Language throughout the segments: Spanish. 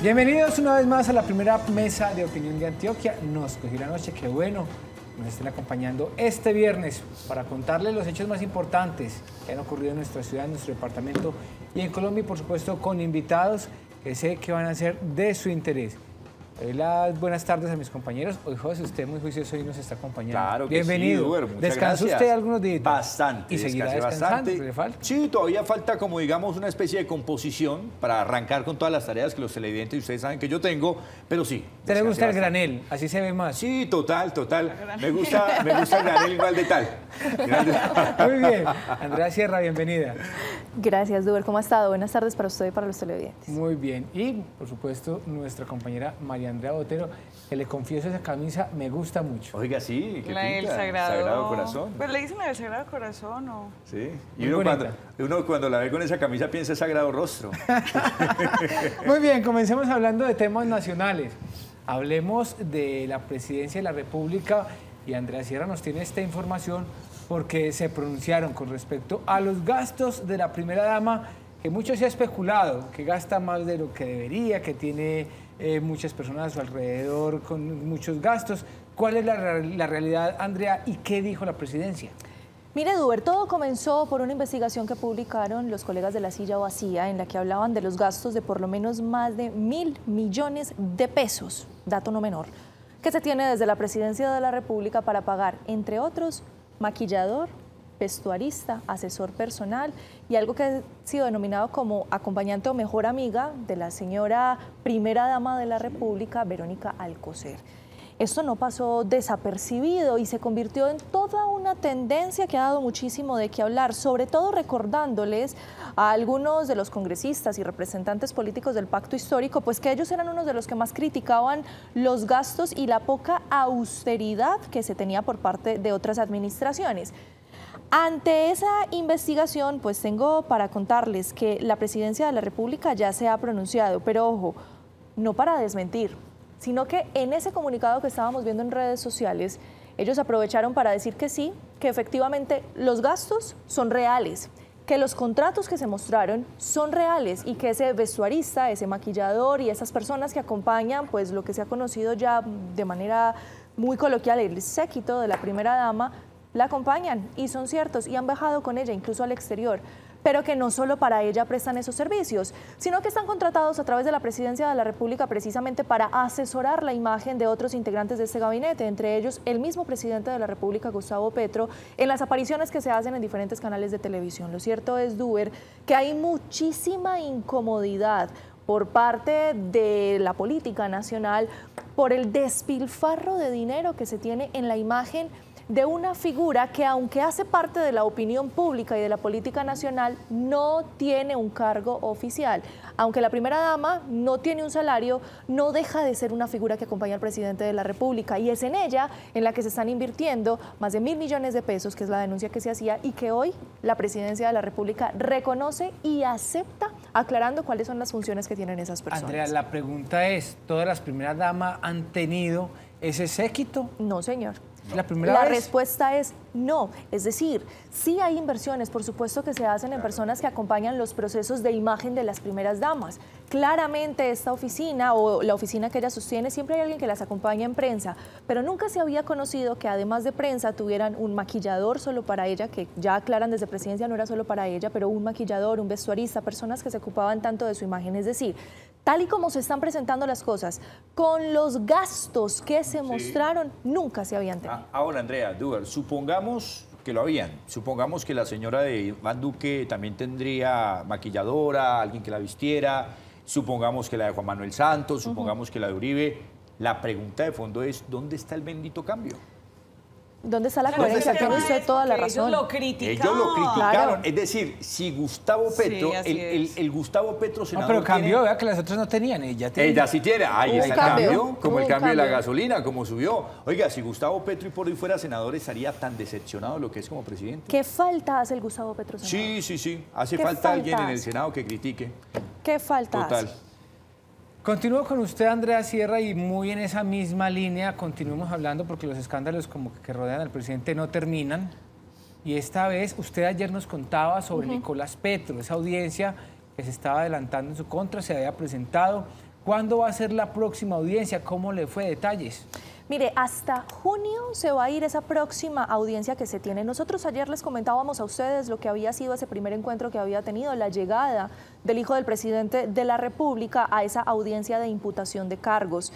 Bienvenidos una vez más a la primera mesa de opinión de Antioquia. Nos cogió la noche, qué bueno nos estén acompañando este viernes para contarles los hechos más importantes que han ocurrido en nuestra ciudad, en nuestro departamento y en Colombia, y por supuesto con invitados que sé que van a ser de su interés. Doy las buenas tardes a mis compañeros. Hoy José, usted muy juicioso y nos está acompañando. Claro que bienvenido. Sí, Duber, muchas ¿Descansó gracias. usted algunos días? Bastante. ¿Y seguirá descansando? Bastante. ¿Le falta? Sí, todavía falta como digamos una especie de composición para arrancar con todas las tareas que los televidentes y ustedes saben que yo tengo, pero sí. ¿Te le gusta el bastante. granel? Así se ve más. Sí, total. Me gusta el granel igual de tal. Muy bien. Andrea Sierra, bienvenida. Gracias, Duber. ¿Cómo ha estado? Buenas tardes para usted y para los televidentes. Muy bien. Y, por supuesto, nuestra compañera María Andrea Botero, que le confieso, esa camisa me gusta mucho. Oiga, sí, qué La del pinta. Sagrado Corazón. Pues le dicen la del Sagrado Corazón, ¿o? Sí. Y Muy uno cuando la ve con esa camisa piensa Sagrado Rostro. Muy bien, comencemos hablando de temas nacionales. Hablemos de la Presidencia de la República y Andrea Sierra nos tiene esta información porque se pronunciaron con respecto a los gastos de la primera dama, que mucho se ha especulado, que gasta más de lo que debería, que tiene muchas personas a su alrededor con muchos gastos. ¿Cuál es la realidad, Andrea, y qué dijo la presidencia? Mire, Duber, todo comenzó por una investigación que publicaron los colegas de La Silla Vacía, en la que hablaban de los gastos de por lo menos más de 1.000 millones de pesos, dato no menor, que se tiene desde la Presidencia de la República para pagar, entre otros, maquillador, vestuarista, asesor personal y algo que ha sido denominado como acompañante o mejor amiga de la señora primera dama de la República, Verónica Alcocer. Esto no pasó desapercibido y se convirtió en toda una tendencia que ha dado muchísimo de qué hablar, sobre todo recordándoles a algunos de los congresistas y representantes políticos del Pacto Histórico, pues que ellos eran unos de los que más criticaban los gastos y la poca austeridad que se tenía por parte de otras administraciones. Ante esa investigación, pues tengo para contarles que la Presidencia de la República ya se ha pronunciado, pero ojo, no para desmentir, sino que en ese comunicado que estábamos viendo en redes sociales, ellos aprovecharon para decir que sí, que efectivamente los gastos son reales, que los contratos que se mostraron son reales y que ese vestuarista, ese maquillador y esas personas que acompañan, pues lo que se ha conocido ya de manera muy coloquial, el séquito de la primera dama, la acompañan y son ciertos y han viajado con ella incluso al exterior, pero que no solo para ella prestan esos servicios, sino que están contratados a través de la Presidencia de la República precisamente para asesorar la imagen de otros integrantes de este gabinete, entre ellos el mismo presidente de la República, Gustavo Petro, en las apariciones que se hacen en diferentes canales de televisión. Lo cierto es, Duber, que hay muchísima incomodidad por parte de la política nacional por el despilfarro de dinero que se tiene en la imagen de una figura que, aunque hace parte de la opinión pública y de la política nacional, no tiene un cargo oficial. Aunque la primera dama no tiene un salario, no deja de ser una figura que acompaña al presidente de la República, y es en ella en la que se están invirtiendo más de 1.000 millones de pesos, que es la denuncia que se hacía y que hoy la Presidencia de la República reconoce y acepta, aclarando cuáles son las funciones que tienen esas personas. Andrea, la pregunta es, ¿todas las primeras damas han tenido ese séquito? No, señor. La respuesta es no. Es decir, sí hay inversiones, por supuesto, que se hacen en personas que acompañan los procesos de imagen de las primeras damas. Claramente esta oficina o la oficina que ella sostiene, siempre hay alguien que las acompaña en prensa, pero nunca se había conocido que además de prensa tuvieran un maquillador solo para ella, que ya aclaran desde Presidencia no era solo para ella, pero un maquillador, un vestuarista, personas que se ocupaban tanto de su imagen. Es decir, tal y como se están presentando las cosas, con los gastos que se mostraron, nunca se habían tenido. Ahora, Andrea, Duber, supongamos que lo habían. Supongamos que la señora de Iván Duque también tendría maquilladora, alguien que la vistiera. Supongamos que la de Juan Manuel Santos, supongamos que la de Uribe. La pregunta de fondo es, ¿dónde está el bendito cambio? ¿Dónde está la coherencia? Tiene usted toda la razón. Ellos lo criticaron. Ellos lo criticaron. Claro. Es decir, si Gustavo Petro, Sí, el Gustavo Petro senador. No, pero cambió, vea que las otras no tenían. Ella sí tiene. Ahí está el cambio, como el un cambio de la cambio. gasolina, como subió. Oiga, si Gustavo Petro y por hoy fuera senador, estaría tan decepcionado de lo que es como presidente. ¿Qué falta hace el Gustavo Petro, senador? Sí. Hace ¿Qué falta alguien en falta el hace? Senado que critique. ¿Qué falta Total. hace? Continúo con usted, Andrea Sierra, y muy en esa misma línea continuemos hablando porque los escándalos como que rodean al presidente no terminan. Y esta vez, usted ayer nos contaba sobre Nicolás Petro, esa audiencia que se estaba adelantando en su contra, se había presentado ¿Cuándo va a ser la próxima audiencia? ¿Cómo le fue? Detalles. Mire, hasta junio se va a ir esa próxima audiencia que se tiene. Nosotros ayer les comentábamos a ustedes lo que había sido ese primer encuentro que había tenido, la llegada del hijo del presidente de la República a esa audiencia de imputación de cargos.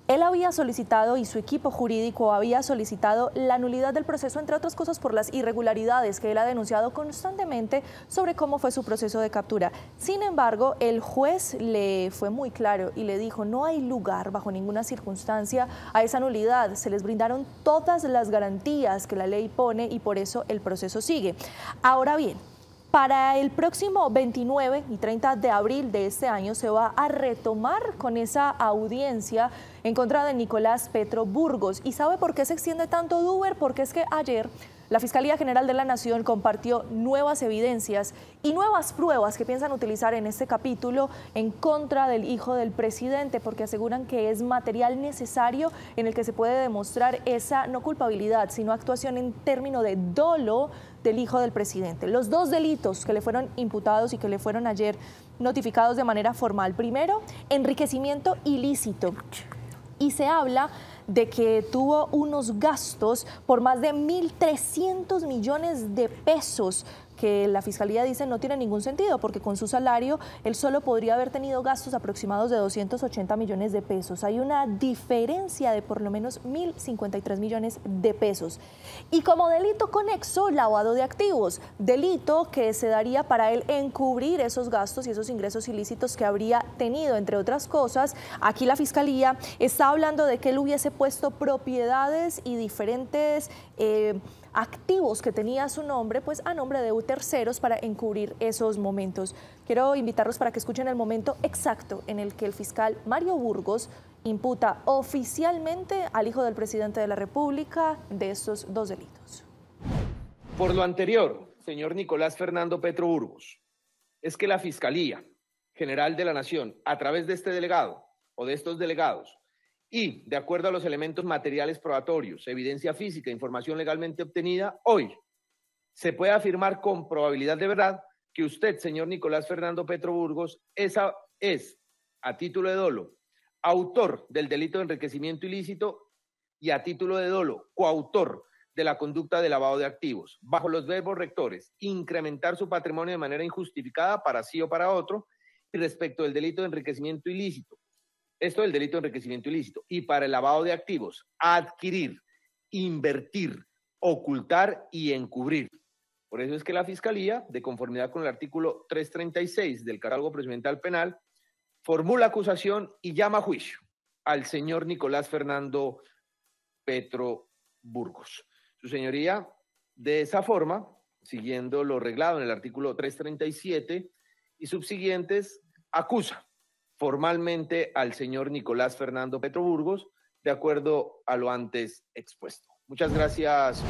Él había solicitado y su equipo jurídico había solicitado la nulidad del proceso, entre otras cosas por las irregularidades que él ha denunciado constantemente sobre cómo fue su proceso de captura. Sin embargo, el juez le fue muy claro y le dijo: no hay lugar bajo ninguna circunstancia a esa nulidad. Se les brindaron todas las garantías que la ley pone y por eso el proceso sigue. Ahora bien, para el próximo 29 y 30 de abril de este año se va a retomar con esa audiencia en contra de Nicolás Petro Burgos. ¿Y sabe por qué se extiende tanto, Duber? Porque es que ayer la Fiscalía General de la Nación compartió nuevas evidencias y nuevas pruebas que piensan utilizar en este capítulo en contra del hijo del presidente, porque aseguran que es material necesario en el que se puede demostrar esa no culpabilidad, sino actuación en término de dolo del hijo del presidente. Los dos delitos que le fueron imputados y que le fueron ayer notificados de manera formal. Primero, enriquecimiento ilícito. Y se habla de que tuvo unos gastos por más de 1.300 millones de pesos, que la Fiscalía dice no tiene ningún sentido, porque con su salario él solo podría haber tenido gastos aproximados de 280 millones de pesos. Hay una diferencia de por lo menos 1.053 millones de pesos. Y como delito conexo, lavado de activos, delito que se daría para él encubrir esos gastos y esos ingresos ilícitos que habría tenido, entre otras cosas. Aquí la Fiscalía está hablando de que él hubiese puesto propiedades y diferentes activos que tenía a su nombre, pues a nombre de terceros para encubrir esos momentos. Quiero invitarlos para que escuchen el momento exacto en el que el fiscal Mario Burgos imputa oficialmente al hijo del presidente de la República de estos dos delitos. Por lo anterior, señor Nicolás Fernando Petro Burgos, es que la Fiscalía General de la Nación, a través de este delegado o de estos delegados, y, de acuerdo a los elementos materiales probatorios, evidencia física, información legalmente obtenida, hoy se puede afirmar con probabilidad de verdad que usted, señor Nicolás Fernando Petro Burgos, es, a título de dolo, autor del delito de enriquecimiento ilícito y a título de dolo, coautor de la conducta de lavado de activos, bajo los verbos rectores: incrementar su patrimonio de manera injustificada para sí o para otro, y respecto del delito de enriquecimiento ilícito. Esto del delito de enriquecimiento ilícito. Y para el lavado de activos, adquirir, invertir, ocultar y encubrir. Por eso es que la Fiscalía, de conformidad con el artículo 336 del Catálogo Procedimental Penal, formula acusación y llama a juicio al señor Nicolás Fernando Petro Burgos. Su señoría, de esa forma, siguiendo lo reglado en el artículo 337 y subsiguientes, acusa formalmente al señor Nicolás Fernando Petro Burgos, de acuerdo a lo antes expuesto. Muchas gracias.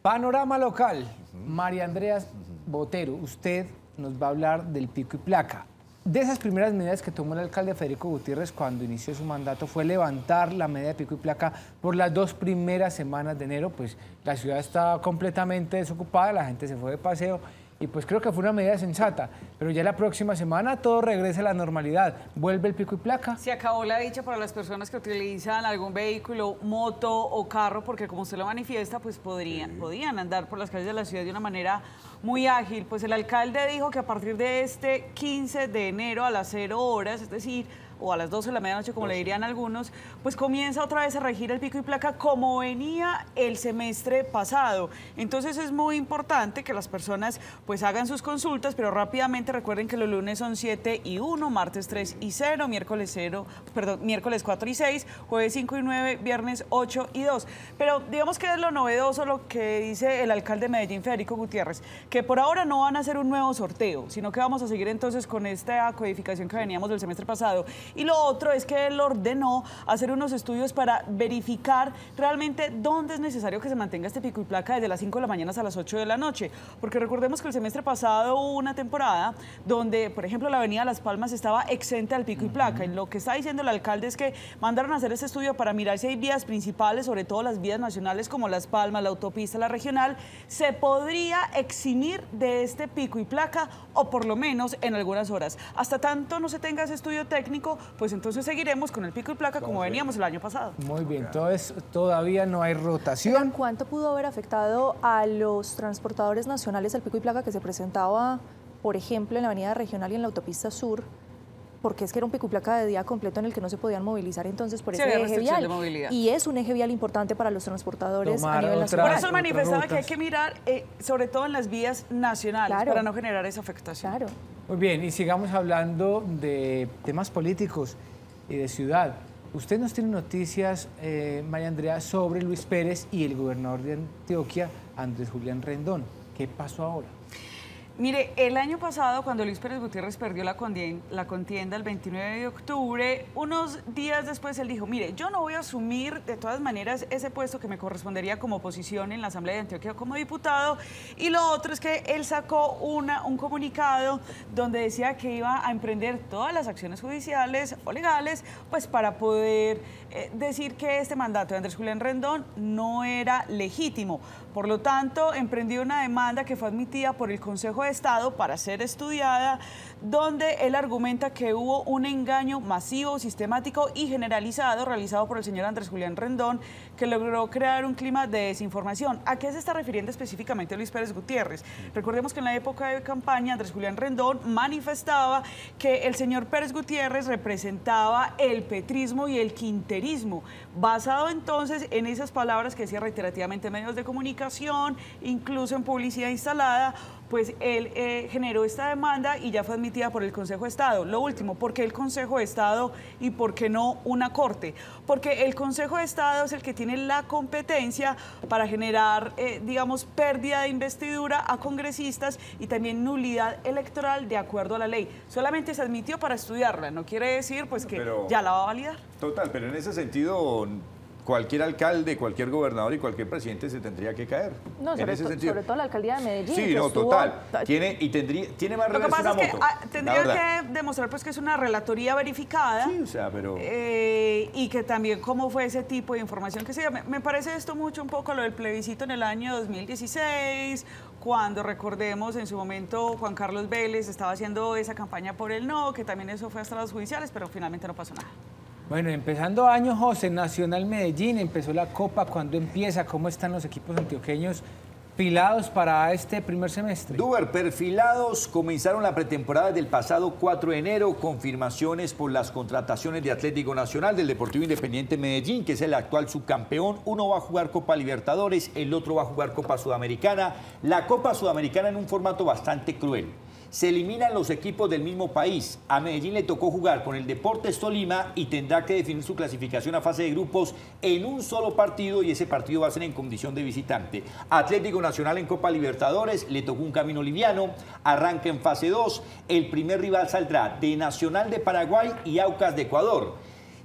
Panorama local. María Andrea Botero, usted nos va a hablar del pico y placa. De esas primeras medidas que tomó el alcalde Federico Gutiérrez cuando inició su mandato fue levantar la medida de pico y placa por las 2 primeras semanas de enero. Pues la ciudad está completamente desocupada, la gente se fue de paseo y pues creo que fue una medida sensata. Pero ya la próxima semana todo regresa a la normalidad. ¿Vuelve el pico y placa? Se acabó la dicha para las personas que utilizan algún vehículo, moto o carro, porque como usted lo manifiesta, pues podían andar por las calles de la ciudad de una manera muy ágil. Pues el alcalde dijo que a partir de este 15 de enero a las 0 horas, es decir, o a las 12 de la medianoche, como le dirían algunos, pues comienza otra vez a regir el pico y placa como venía el semestre pasado. Entonces es muy importante que las personas pues hagan sus consultas, pero rápidamente recuerden que los lunes son 7 y 1, martes 3 y 0, miércoles 4 y 6, jueves 5 y 9, viernes 8 y 2. Pero digamos que es lo novedoso lo que dice el alcalde de Medellín, Federico Gutiérrez, que por ahora no van a hacer un nuevo sorteo, sino que vamos a seguir entonces con esta codificación que veníamos del semestre pasado. Y lo otro es que él ordenó hacer unos estudios para verificar realmente dónde es necesario que se mantenga este pico y placa desde las 5 de la mañana hasta las 8 de la noche. Porque recordemos que el semestre pasado hubo una temporada donde, por ejemplo, la avenida Las Palmas estaba exenta del pico y placa. Y lo que está diciendo el alcalde es que mandaron a hacer este estudio para mirar si hay vías principales, sobre todo las vías nacionales como Las Palmas, la autopista, la regional, se podría eximir de este pico y placa o por lo menos en algunas horas. Hasta tanto no se tenga ese estudio técnico, pues entonces seguiremos con el pico y placa como veníamos el año pasado. Muy bien, entonces todavía no hay rotación. ¿Cuánto pudo haber afectado a los transportadores nacionales el pico y placa que se presentaba, por ejemplo, en la avenida regional y en la autopista sur? Porque es que era un pico y placa de día completo en el que no se podían movilizar entonces por ese eje vial. Y es un eje vial importante para los transportadores a nivel nacional. Por eso manifestaba que hay que mirar, sobre todo en las vías nacionales, para no generar esa afectación. Claro. Muy bien, y sigamos hablando de temas políticos y de ciudad. Usted nos tiene noticias, María Andrea, sobre Luis Pérez y el gobernador de Antioquia, Andrés Julián Rendón. ¿Qué pasó ahora? Mire, el año pasado, cuando Luis Pérez Gutiérrez perdió la contienda el 29 de octubre, unos días después él dijo, mire, yo no voy a asumir de todas maneras ese puesto que me correspondería como oposición en la Asamblea de Antioquia como diputado, y lo otro es que él sacó un comunicado donde decía que iba a emprender todas las acciones judiciales o legales, pues para poder decir que este mandato de Andrés Julián Rendón no era legítimo. Por lo tanto, emprendió una demanda que fue admitida por el Consejo de Estado para ser estudiada, donde él argumenta que hubo un engaño masivo, sistemático y generalizado realizado por el señor Andrés Julián Rendón, que logró crear un clima de desinformación. ¿A qué se está refiriendo específicamente Luis Pérez Gutiérrez? Recordemos que en la época de campaña Andrés Julián Rendón manifestaba que el señor Pérez Gutiérrez representaba el petrismo y el quinterismo, basado entonces en esas palabras que decía reiterativamente en medios de comunicación, incluso en publicidad instalada. Pues él generó esta demanda y ya fue admitida por el Consejo de Estado. Lo último, ¿por qué el Consejo de Estado y por qué no una corte? Porque el Consejo de Estado es el que tiene la competencia para generar, digamos, pérdida de investidura a congresistas y también nulidad electoral de acuerdo a la ley. Solamente se admitió para estudiarla, no quiere decir pues que ya la va a validar. Total, pero en ese sentido, cualquier alcalde, cualquier gobernador y cualquier presidente se tendría que caer. No, sobre todo la alcaldía de Medellín. Sí, no, total. Tiene más Lo que pasa es que tendría que demostrar pues que es una relatoría verificada. Sí, o sea, pero... y que también cómo fue ese tipo de información que se dio. Me parece esto mucho un poco lo del plebiscito en el año 2016, cuando recordemos en su momento Juan Carlos Vélez estaba haciendo esa campaña por el no, que también eso fue hasta los judiciales, pero finalmente no pasó nada. Bueno, empezando año, José, Nacional Medellín, empezó la Copa, ¿cuándo empieza? ¿Cómo están los equipos antioqueños perfilados para este primer semestre? Duber, perfilados, comenzaron la pretemporada desde el pasado 4 de enero, confirmaciones por las contrataciones de Atlético Nacional, del Deportivo Independiente Medellín, que es el actual subcampeón. Uno va a jugar Copa Libertadores, el otro va a jugar Copa Sudamericana. La Copa Sudamericana en un formato bastante cruel. Se eliminan los equipos del mismo país. A Medellín le tocó jugar con el Deportes Tolima y tendrá que definir su clasificación a fase de grupos en un solo partido, y ese partido va a ser en condición de visitante. Atlético Nacional en Copa Libertadores le tocó un camino liviano, arranca en fase 2. El primer rival saldrá de Nacional de Paraguay y Aucas de Ecuador.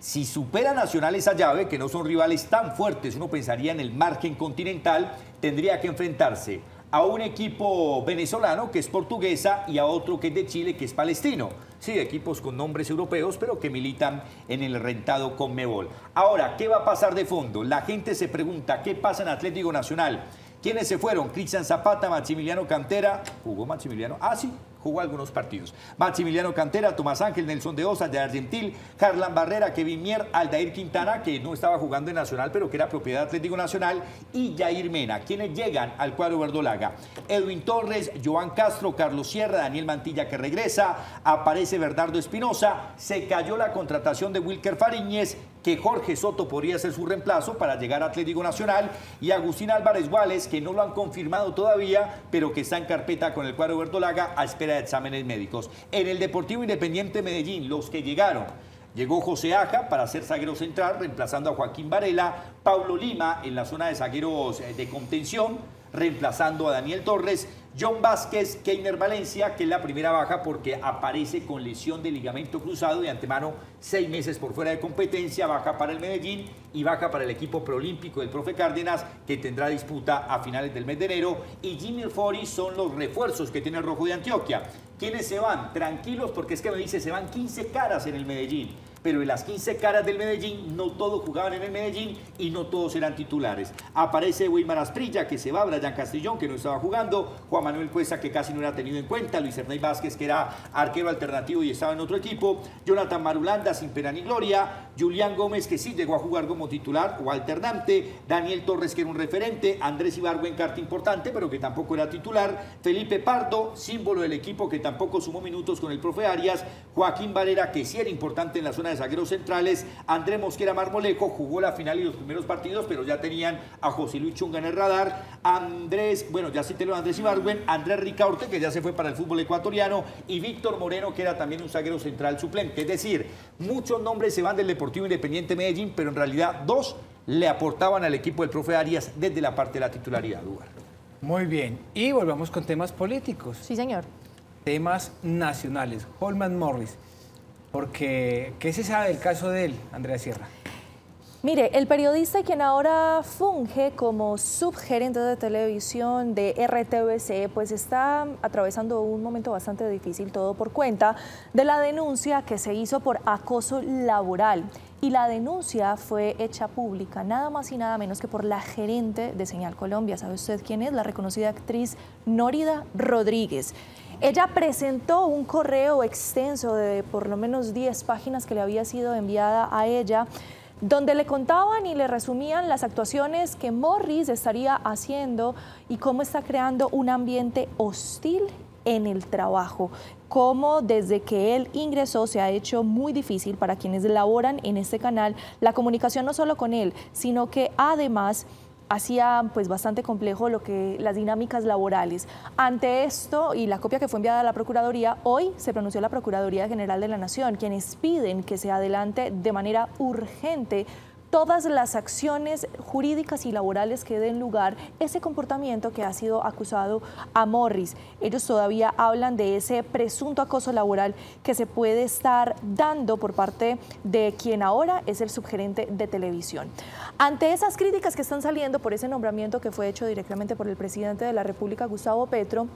Si supera Nacional esa llave, que no son rivales tan fuertes, uno pensaría en el margen continental, tendría que enfrentarse a un equipo venezolano que es Portuguesa y a otro que es de Chile que es Palestino. Sí, equipos con nombres europeos, pero que militan en el rentado Conmebol. Ahora, ¿qué va a pasar de fondo? La gente se pregunta, ¿qué pasa en Atlético Nacional? ¿Quiénes se fueron? Cristian Zapata, Maximiliano Cantera. ¿Jugó Maximiliano? Ah, sí, jugó algunos partidos. Maximiliano Cantera, Tomás Ángel, Nelson de Osa, de Argentil, Harlan Barrera, Kevin Mier, Aldair Quintana, que no estaba jugando en Nacional, pero que era propiedad de Atlético Nacional, y Jair Mena, quienes llegan al cuadro verdolaga. Edwin Torres, Joan Castro, Carlos Sierra, Daniel Mantilla, que regresa, aparece Bernardo Espinosa, se cayó la contratación de Wilker Fariñez, que Jorge Soto podría ser su reemplazo para llegar a Atlético Nacional, y Agustín Álvarez Guales, que no lo han confirmado todavía, pero que está en carpeta con el cuadro verdolaga a espera de exámenes médicos. En el Deportivo Independiente Medellín, los que llegaron: llegó José Aja para ser zaguero central, reemplazando a Joaquín Varela; Paulo Lima en la zona de zagueros de contención, reemplazando a Daniel Torres; John Vázquez, Keiner Valencia, que es la primera baja porque aparece con lesión de ligamento cruzado, de antemano 6 meses por fuera de competencia, baja para el Medellín y baja para el equipo preolímpico del profe Cárdenas, que tendrá disputa a finales del mes de enero. Y Jimmy Fori son los refuerzos que tiene el Rojo de Antioquia. ¿Quiénes se van? Tranquilos, porque es que me dice, se van 15 caras en el Medellín. pero de las 15 caras del Medellín, no todos jugaban en el Medellín y no todos eran titulares. Aparece Wilmar Asprilla, que se va, Brian Castillón, que no estaba jugando, Juan Manuel Cuesta, que casi no era tenido en cuenta, Luis Ernei Vázquez, que era arquero alternativo y estaba en otro equipo, Jonathan Marulanda, sin pena ni gloria, Julián Gómez, que sí llegó a jugar como titular o alternante, Daniel Torres, que era un referente, Andrés Ibargüen, carta importante, pero que tampoco era titular, Felipe Pardo, símbolo del equipo, que tampoco sumó minutos con el profe Arias, Joaquín Varela, que sí era importante en la zona de zagueros centrales, Andrés Mosquera Marmolejo, jugó la final y los primeros partidos, pero ya tenían a José Luis Chunga en el radar, Andrés Ibargüen, Andrés Ricaurte, que ya se fue para el fútbol ecuatoriano, y Víctor Moreno, que era también un zaguero central suplente. Es decir, muchos nombres se van del Deportivo Independiente Medellín, pero en realidad 2 le aportaban al equipo del profe Arias desde la parte de la titularidad. Muy bien, y volvamos con temas políticos. Sí, señor. Temas nacionales. Holman Morris, porque ¿qué se sabe del caso de él, Andrea Sierra? Mire, el periodista quien ahora funge como subgerente de televisión de RTBC, pues está atravesando un momento bastante difícil, todo por cuenta de la denuncia que se hizo por acoso laboral. Y la denuncia fue hecha pública, nada más y nada menos que por la gerente de Señal Colombia. ¿Sabe usted quién es? La reconocida actriz Nórida Rodríguez. Ella presentó un correo extenso de por lo menos 10 páginas que le había sido enviada a ella, donde le contaban y le resumían las actuaciones que Morris estaría haciendo y cómo está creando un ambiente hostil en el trabajo, cómo desde que él ingresó se ha hecho muy difícil para quienes laboran en este canal la comunicación no solo con él, sino que además hacía pues bastante complejo las dinámicas laborales. Ante esto y la copia que fue enviada a la Procuraduría, hoy se pronunció la Procuraduría General de la Nación, quienes piden que se adelante de manera urgente todas las acciones jurídicas y laborales que den lugar ese comportamiento que ha sido acusado a Morris. Ellos todavía hablan de ese presunto acoso laboral que se puede estar dando por parte de quien ahora es el subgerente de televisión. Ante esas críticas que están saliendo por ese nombramiento que fue hecho directamente por el presidente de la República, Gustavo Petro,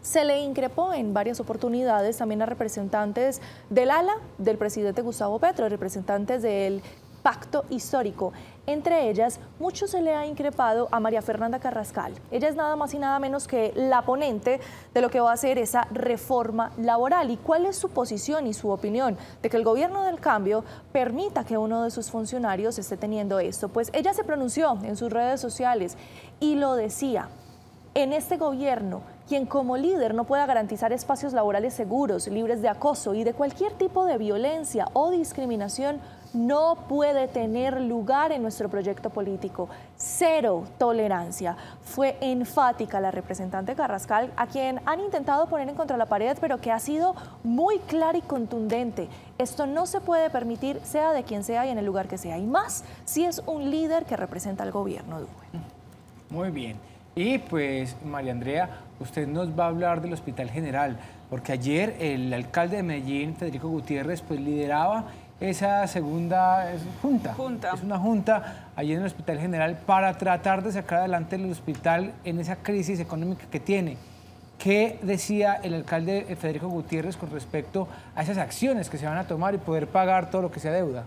se le increpó en varias oportunidades también a representantes del ala del presidente Gustavo Petro, representantes del pacto histórico. Entre ellas, mucho se le ha increpado a María Fernanda Carrascal. Ella es nada más y nada menos que la ponente de lo que va a ser esa reforma laboral. ¿Y cuál es su posición y su opinión de que el gobierno del cambio permita que uno de sus funcionarios esté teniendo esto? Pues ella se pronunció en sus redes sociales y lo decía: en este gobierno, quien como líder no pueda garantizar espacios laborales seguros, libres de acoso y de cualquier tipo de violencia o discriminación, no puede tener lugar en nuestro proyecto político. Cero tolerancia. Fue enfática la representante Carrascal, a quien han intentado poner en contra la pared, pero que ha sido muy clara y contundente. Esto no se puede permitir, sea de quien sea y en el lugar que sea, y más si es un líder que representa al gobierno. Muy bien. Y pues, María Andrea, usted nos va a hablar del Hospital General, porque ayer el alcalde de Medellín, Federico Gutiérrez, pues lideraba esa segunda junta. Es una junta allí en el Hospital General para tratar de sacar adelante el hospital en esa crisis económica que tiene. ¿Qué decía el alcalde Federico Gutiérrez con respecto a esas acciones que se van a tomar y poder pagar todo lo que sea deuda?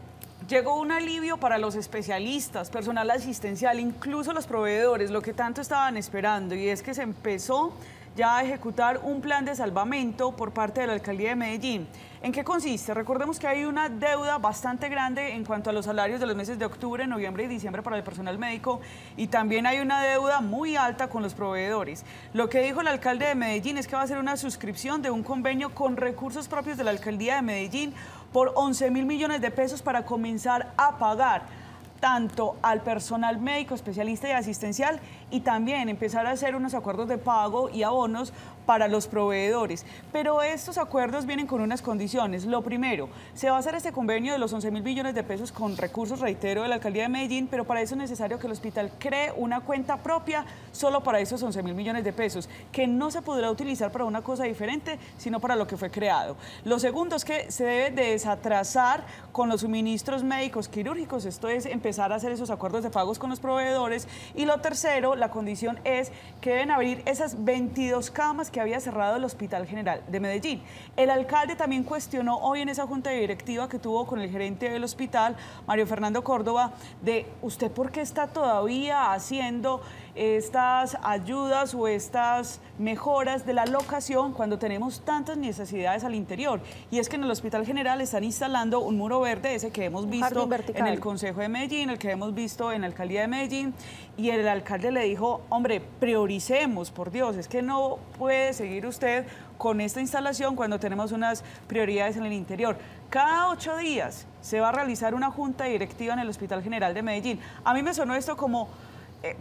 Llegó un alivio para los especialistas, personal asistencial, incluso los proveedores, lo que tanto estaban esperando, y es que se empezó ya a ejecutar un plan de salvamento por parte de la Alcaldía de Medellín. ¿En qué consiste? Recordemos que hay una deuda bastante grande en cuanto a los salarios de los meses de octubre, noviembre y diciembre para el personal médico, y también hay una deuda muy alta con los proveedores. Lo que dijo el alcalde de Medellín es que va a hacer una suscripción de un convenio con recursos propios de la Alcaldía de Medellín por 11.000 millones de pesos para comenzar a pagar tanto al personal médico, especialista y asistencial, y también empezar a hacer unos acuerdos de pago y abonos para los proveedores. Pero estos acuerdos vienen con unas condiciones. Lo primero, se va a hacer este convenio de los 11.000 millones de pesos con recursos, reitero, de la Alcaldía de Medellín, pero para eso es necesario que el hospital cree una cuenta propia solo para esos 11.000 millones de pesos, que no se podrá utilizar para una cosa diferente, sino para lo que fue creado. Lo segundo es que se debe desatrasar con los suministros médicos quirúrgicos, esto es empezar empezar a hacer esos acuerdos de pagos con los proveedores. Y lo tercero, la condición es que deben abrir esas 22 camas que había cerrado el Hospital General de Medellín. El alcalde también cuestionó hoy en esa junta directiva que tuvo con el gerente del hospital, Mario Fernando Córdoba, de usted por qué está todavía haciendo estas ayudas o estas mejoras de la locación cuando tenemos tantas necesidades al interior. Y es que en el Hospital General están instalando un muro verde, ese que hemos visto en el Consejo de Medellín, el que hemos visto en la Alcaldía de Medellín, y el alcalde le dijo, hombre, prioricemos, por Dios, es que no puede seguir usted con esta instalación cuando tenemos unas prioridades en el interior. Cada 8 días se va a realizar una junta directiva en el Hospital General de Medellín. A mí me sonó esto como...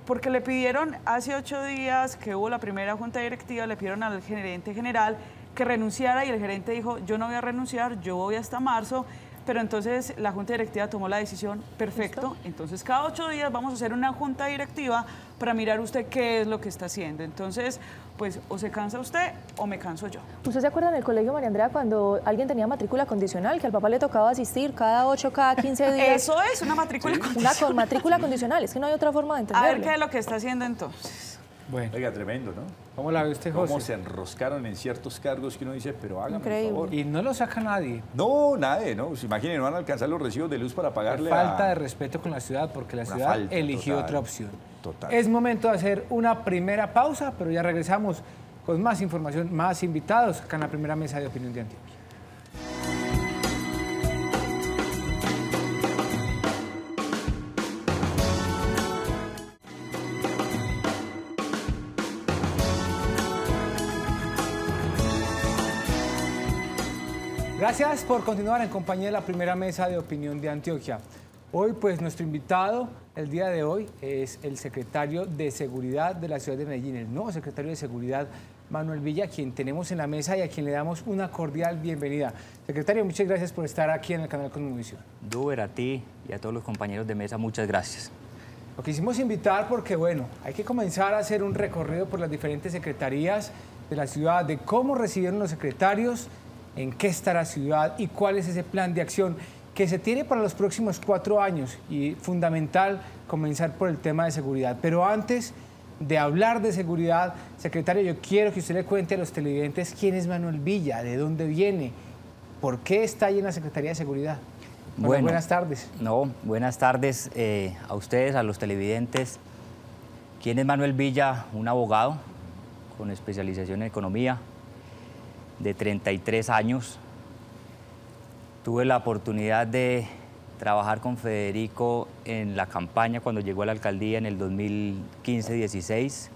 porque le pidieron hace 8 días que hubo la primera junta directiva, le pidieron al gerente general que renunciara y el gerente dijo, yo no voy a renunciar, yo voy hasta marzo, pero entonces la junta directiva tomó la decisión, perfecto, entonces cada 8 días vamos a hacer una junta directiva para mirar usted qué es lo que está haciendo. Entonces, pues o se cansa usted o me canso yo. ¿Usted se acuerda en el colegio, María Andrea, cuando alguien tenía matrícula condicional, que al papá le tocaba asistir cada 8, cada 15 días? Eso es una matrícula condicional. Una matrícula condicional, es que no hay otra forma de entenderlo. A ver qué es lo que está haciendo entonces. Bueno, Oiga, tremendo, ¿no? ¿cómo la ve usted, José? Cómo se enroscaron en ciertos cargos que uno dice, pero hágame el favor. Y no lo saca nadie. No, nadie, ¿no? Pues imaginen, no van a alcanzar los recibos de luz para pagarle Falta de respeto con la ciudad, porque la ciudad eligió otra opción. Total. Es momento de hacer una primera pausa, pero ya regresamos con más información, más invitados acá en la primera mesa de opinión de Antioquia. Gracias por continuar en compañía de la primera mesa de opinión de Antioquia. Hoy, pues, nuestro invitado el día de hoy es el secretario de Seguridad de la ciudad de Medellín, el nuevo secretario de Seguridad, Manuel Villa, a quien tenemos en la mesa y a quien le damos una cordial bienvenida. Secretario, muchas gracias por estar aquí en el canal Cosmovisión. Duber, a ti y a todos los compañeros de mesa, muchas gracias. Lo quisimos invitar porque, bueno, hay que comenzar a hacer un recorrido por las diferentes secretarías de la ciudad, de cómo recibieron los secretarios, en qué está la ciudad y cuál es ese plan de acción que se tiene para los próximos 4 años, y fundamental comenzar por el tema de seguridad. Pero antes de hablar de seguridad, secretario, yo quiero que usted le cuente a los televidentes quién es Manuel Villa, de dónde viene, por qué está ahí en la Secretaría de Seguridad. Bueno, buenas tardes. No, buenas tardes a ustedes, a los televidentes. ¿Quién es Manuel Villa? Un abogado con especialización en economía, de 33 años. Tuve la oportunidad de trabajar con Federico en la campaña cuando llegó a la alcaldía en el 2015-16.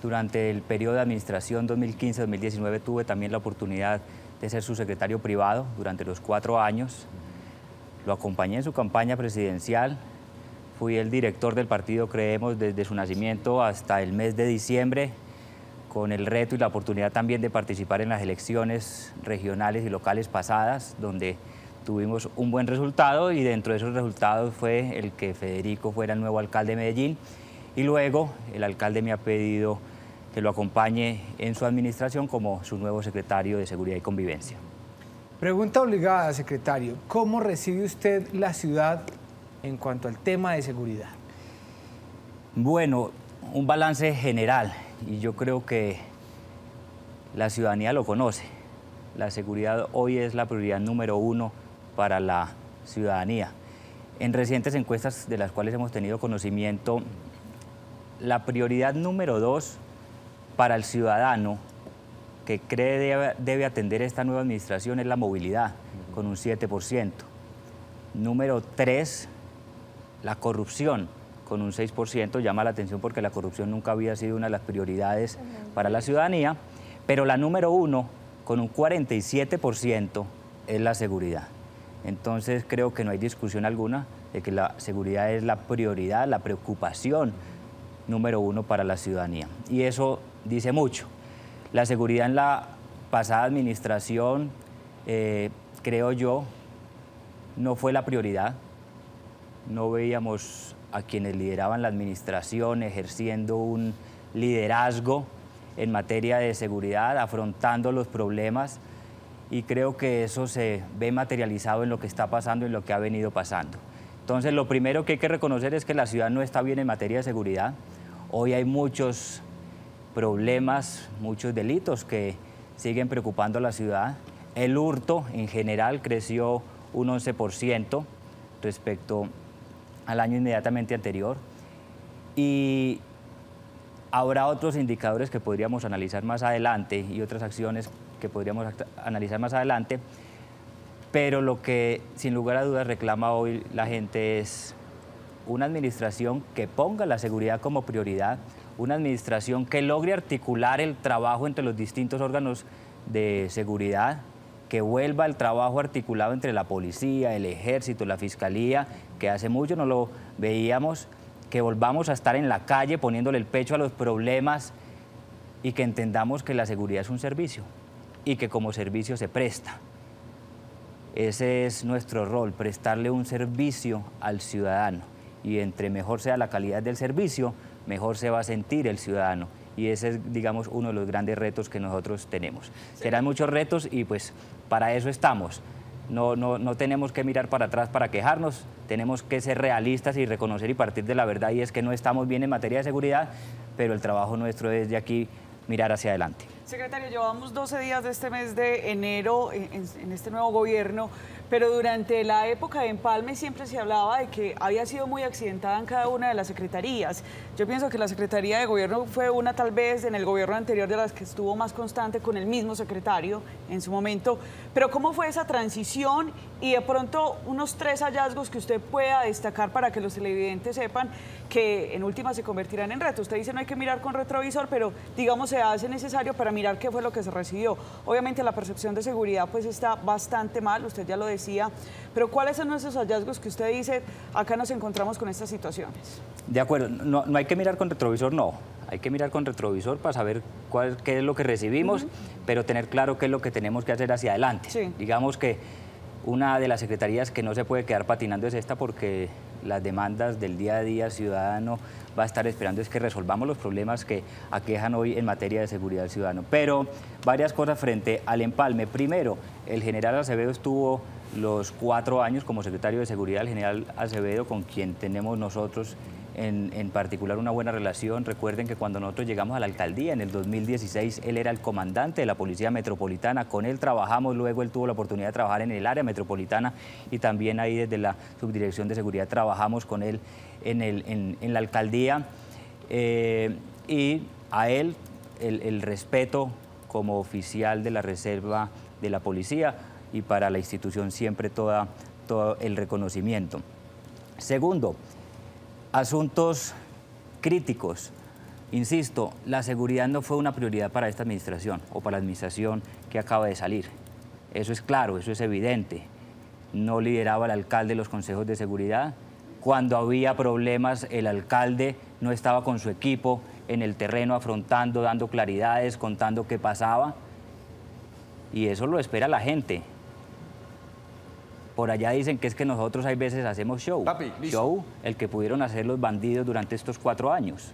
Durante el periodo de administración 2015-2019 tuve también la oportunidad de ser su secretario privado durante los 4 años. Lo acompañé en su campaña presidencial. Fui el director del partido Creemos desde su nacimiento hasta el mes de diciembre, con el reto y la oportunidad también de participar en las elecciones regionales y locales pasadas, donde tuvimos un buen resultado, y dentro de esos resultados fue el que Federico fuera el nuevo alcalde de Medellín, y luego el alcalde me ha pedido que lo acompañe en su administración como su nuevo secretario de Seguridad y Convivencia. Pregunta obligada, secretario. ¿Cómo recibe usted la ciudad en cuanto al tema de seguridad? Bueno, un balance general, y yo creo que la ciudadanía lo conoce. La seguridad hoy es la prioridad número 1 para la ciudadanía. En recientes encuestas de las cuales hemos tenido conocimiento, la prioridad número 2 para el ciudadano que cree debe atender esta nueva administración es la movilidad, con un 7%. Número 3, la corrupción, con un 6%. Llama la atención porque la corrupción nunca había sido una de las prioridades para la ciudadanía, pero la número 1, con un 47%, es la seguridad. Entonces creo que no hay discusión alguna de que la seguridad es la prioridad, la preocupación número 1 para la ciudadanía. Y eso dice mucho. La seguridad en la pasada administración, creo yo, no fue la prioridad. No veíamos a quienes lideraban la administración ejerciendo un liderazgo en materia de seguridad, afrontando los problemas, y creo que eso se ve materializado en lo que está pasando y en lo que ha venido pasando. Entonces, lo primero que hay que reconocer es que la ciudad no está bien en materia de seguridad. Hoy hay muchos problemas, muchos delitos que siguen preocupando a la ciudad. El hurto en general creció un 11% respecto al año inmediatamente anterior. Y habrá otros indicadores que podríamos analizar más adelante y otras acciones que podríamos analizar más adelante, pero lo que sin lugar a dudas reclama hoy la gente es una administración que ponga la seguridad como prioridad, una administración que logre articular el trabajo entre los distintos órganos de seguridad, que vuelva el trabajo articulado entre la policía, el ejército, la fiscalía, que hace mucho no lo veíamos, que volvamos a estar en la calle poniéndole el pecho a los problemas y que entendamos que la seguridad es un servicio y que como servicio se presta. Ese es nuestro rol, prestarle un servicio al ciudadano, y entre mejor sea la calidad del servicio, mejor se va a sentir el ciudadano, y ese es, digamos, uno de los grandes retos que nosotros tenemos. Serán muchos retos y pues para eso estamos. No tenemos que mirar para atrás para quejarnos, tenemos que ser realistas y reconocer y partir de la verdad, y es que no estamos bien en materia de seguridad, pero el trabajo nuestro es de aquí mirar hacia adelante. Secretario, llevamos 12 días de este mes de enero en este nuevo gobierno, pero durante la época de empalme siempre se hablaba de que había sido muy accidentada en cada una de las secretarías. Yo pienso que la Secretaría de Gobierno fue una, tal vez, en el gobierno anterior de las que estuvo más constante con el mismo secretario en su momento. Pero ¿cómo fue esa transición? Y de pronto unos 3 hallazgos que usted pueda destacar para que los televidentes sepan que en última se convertirán en retos. Usted dice no hay que mirar con retrovisor, pero digamos se hace necesario para mirar qué fue lo que se recibió. Obviamente la percepción de seguridad pues está bastante mal, usted ya lo decía, pero ¿cuáles son esos hallazgos que usted dice acá nos encontramos con estas situaciones? De acuerdo, no hay que mirar con retrovisor, no. Hay que mirar con retrovisor para saber qué es lo que recibimos, pero tener claro qué es lo que tenemos que hacer hacia adelante. Sí. Digamos que una de las secretarías que no se puede quedar patinando es esta, porque las demandas del día a día ciudadano va a estar esperando es que resolvamos los problemas que aquejan hoy en materia de seguridad ciudadana. Pero varias cosas frente al empalme. Primero, el general Acevedo estuvo los 4 años como secretario de Seguridad. El general Acevedo, con quien tenemos nosotros en particular una buena relación. Recuerden que cuando nosotros llegamos a la alcaldía en el 2016, él era el comandante de la Policía Metropolitana, con él trabajamos, luego él tuvo la oportunidad de trabajar en el área metropolitana y también ahí desde la Subdirección de Seguridad trabajamos con él en la alcaldía, y a él el respeto como oficial de la reserva de la policía, y para la institución siempre todo el reconocimiento. Segundo, asuntos críticos. Insisto, la seguridad no fue una prioridad para esta administración o para la administración que acaba de salir. Eso es claro, eso es evidente. No lideraba el alcalde los consejos de seguridad. Cuando había problemas, el alcalde no estaba con su equipo en el terreno afrontando, dando claridades, contando qué pasaba. Y eso lo espera la gente. Por allá dicen que es que nosotros hay veces hacemos show. Papi, listo. Show, el que pudieron hacer los bandidos durante estos 4 años.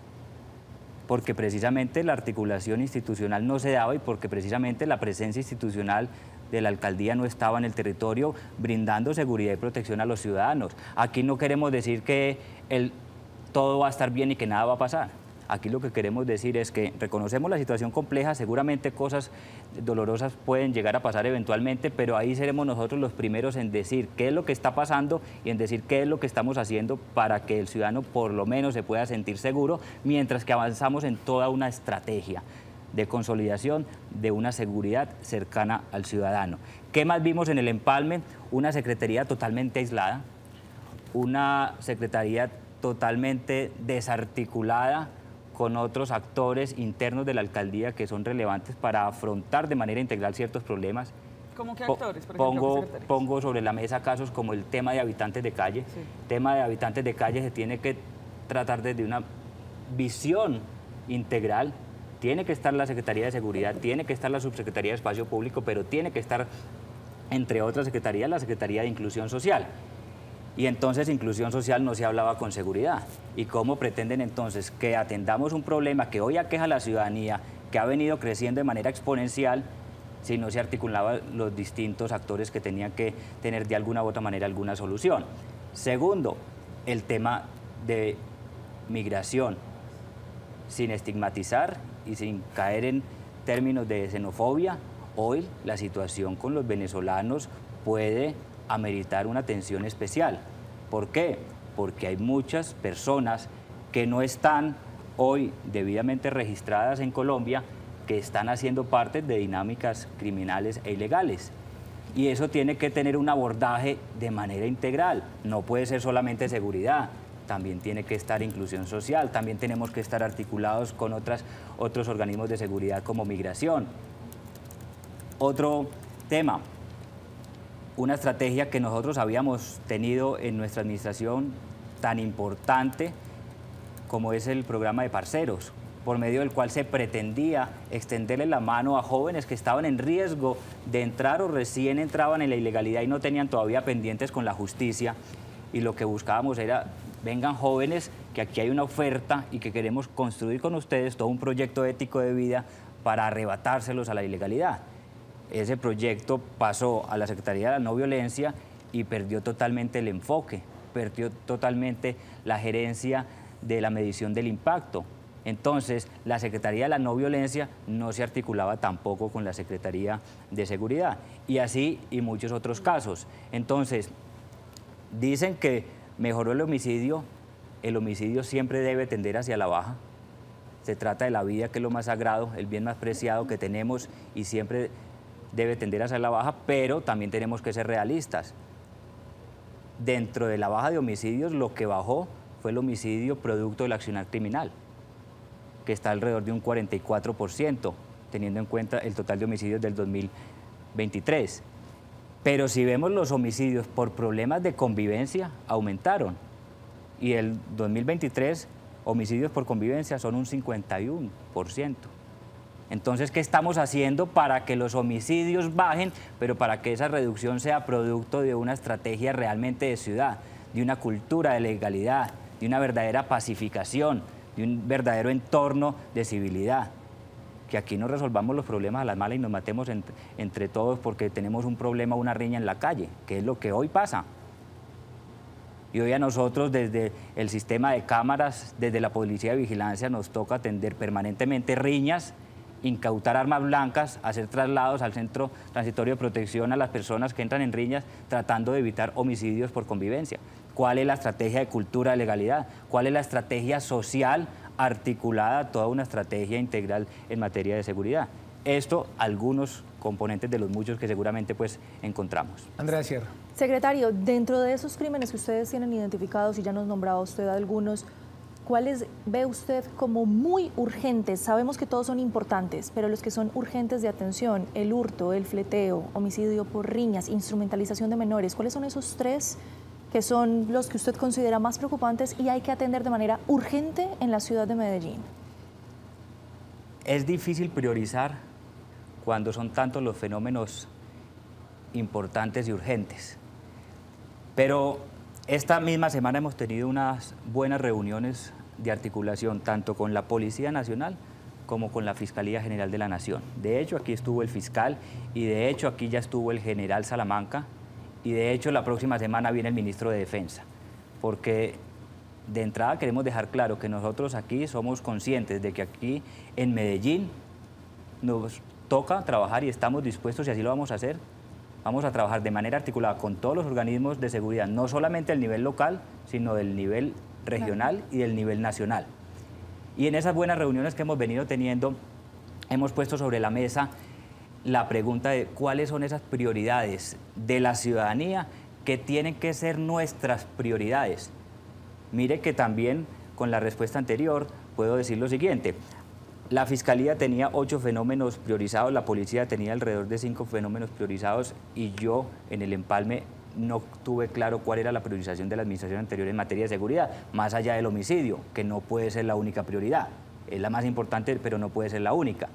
Porque precisamente la articulación institucional no se daba y porque precisamente la presencia institucional de la alcaldía no estaba en el territorio brindando seguridad y protección a los ciudadanos. Aquí no queremos decir que todo va a estar bien y que nada va a pasar. Aquí lo que queremos decir es que reconocemos la situación compleja, seguramente cosas dolorosas pueden llegar a pasar eventualmente, pero ahí seremos nosotros los primeros en decir qué es lo que está pasando y en decir qué es lo que estamos haciendo para que el ciudadano por lo menos se pueda sentir seguro, mientras que avanzamos en toda una estrategia de consolidación de una seguridad cercana al ciudadano. ¿Qué más vimos en el empalme? Una secretaría totalmente aislada, una secretaría totalmente desarticulada, con otros actores internos de la alcaldía que son relevantes para afrontar de manera integral ciertos problemas. ¿Cómo qué actores? Por ejemplo, pongo sobre la mesa casos como el tema de habitantes de calle. Sí. El tema de habitantes de calle se tiene que tratar desde una visión integral. Tiene que estar la Secretaría de Seguridad, tiene que estar la Subsecretaría de Espacio Público, pero tiene que estar, entre otras secretarías, la Secretaría de Inclusión Social. Y entonces inclusión social no se hablaba con seguridad. ¿Y cómo pretenden entonces que atendamos un problema que hoy aqueja a la ciudadanía, que ha venido creciendo de manera exponencial, si no se articulaban los distintos actores que tenían que tener de alguna u otra manera alguna solución? Segundo, el tema de migración, sin estigmatizar y sin caer en términos de xenofobia. Hoy la situación con los venezolanos puede ameritar una atención especial. ¿Por qué? Porque hay muchas personas que no están hoy debidamente registradas en Colombia, que están haciendo parte de dinámicas criminales e ilegales. Y eso tiene que tener un abordaje de manera integral. No puede ser solamente seguridad, también tiene que estar inclusión social, también tenemos que estar articulados con otros organismos de seguridad como migración. Otro tema, una estrategia que nosotros habíamos tenido en nuestra administración tan importante como es el programa de parceros, por medio del cual se pretendía extenderle la mano a jóvenes que estaban en riesgo de entrar o recién entraban en la ilegalidad y no tenían todavía pendientes con la justicia. Y lo que buscábamos era, vengan jóvenes, que aquí hay una oferta y que queremos construir con ustedes todo un proyecto ético de vida para arrebatárselos a la ilegalidad. Ese proyecto pasó a la Secretaría de la No Violencia y perdió totalmente el enfoque, perdió totalmente la gerencia de la medición del impacto. Entonces, la Secretaría de la No Violencia no se articulaba tampoco con la Secretaría de Seguridad. Y así, y muchos otros casos. Entonces, dicen que mejoró el homicidio siempre debe tender hacia la baja. Se trata de la vida, que es lo más sagrado, el bien más preciado que tenemos y siempre debe tender hacia la baja, pero también tenemos que ser realistas. Dentro de la baja de homicidios, lo que bajó fue el homicidio producto del accionar criminal, que está alrededor de un 44%, teniendo en cuenta el total de homicidios del 2023. Pero si vemos los homicidios por problemas de convivencia, aumentaron. Y el 2023, homicidios por convivencia son un 51%. Entonces, ¿qué estamos haciendo para que los homicidios bajen, pero para que esa reducción sea producto de una estrategia realmente de ciudad, de una cultura de legalidad, de una verdadera pacificación, de un verdadero entorno de civilidad? Que aquí no resolvamos los problemas a las malas y nos matemos entre todos porque tenemos un problema, una riña en la calle, que es lo que hoy pasa. Y hoy a nosotros, desde el sistema de cámaras, desde la policía de vigilancia, nos toca atender permanentemente riñas, incautar armas blancas, hacer traslados al centro transitorio de protección a las personas que entran en riñas, tratando de evitar homicidios por convivencia. ¿Cuál es la estrategia de cultura de legalidad? ¿Cuál es la estrategia social articulada, toda una estrategia integral en materia de seguridad? Esto, algunos componentes de los muchos que seguramente pues encontramos. Andrea Sierra. Secretario, dentro de esos crímenes que ustedes tienen identificados, y ya nos nombraba usted algunos, ¿cuáles ve usted como muy urgentes? Sabemos que todos son importantes, pero los que son urgentes de atención, el hurto, el fleteo, homicidio por riñas, instrumentalización de menores, ¿cuáles son esos tres que son los que usted considera más preocupantes y hay que atender de manera urgente en la ciudad de Medellín? Es difícil priorizar cuando son tantos los fenómenos importantes y urgentes. Pero esta misma semana hemos tenido unas buenas reuniones de articulación tanto con la Policía Nacional como con la Fiscalía General de la Nación. De hecho, aquí estuvo el fiscal y de hecho aquí ya estuvo el general Salamanca y de hecho la próxima semana viene el ministro de Defensa, porque de entrada queremos dejar claro que nosotros aquí somos conscientes de que aquí en Medellín nos toca trabajar y estamos dispuestos, y así lo vamos a hacer. Vamos a trabajar de manera articulada con todos los organismos de seguridad, no solamente del nivel local, sino del nivel regional y del nivel nacional. Y en esas buenas reuniones que hemos venido teniendo, hemos puesto sobre la mesa la pregunta de cuáles son esas prioridades de la ciudadanía que tienen que ser nuestras prioridades. Mire que también con la respuesta anterior puedo decir lo siguiente. La Fiscalía tenía 8 fenómenos priorizados, la Policía tenía alrededor de 5 fenómenos priorizados y yo en el empalme no tuve claro cuál era la priorización de la administración anterior en materia de seguridad, más allá del homicidio, que no puede ser la única prioridad. Es la más importante, pero no puede ser la única.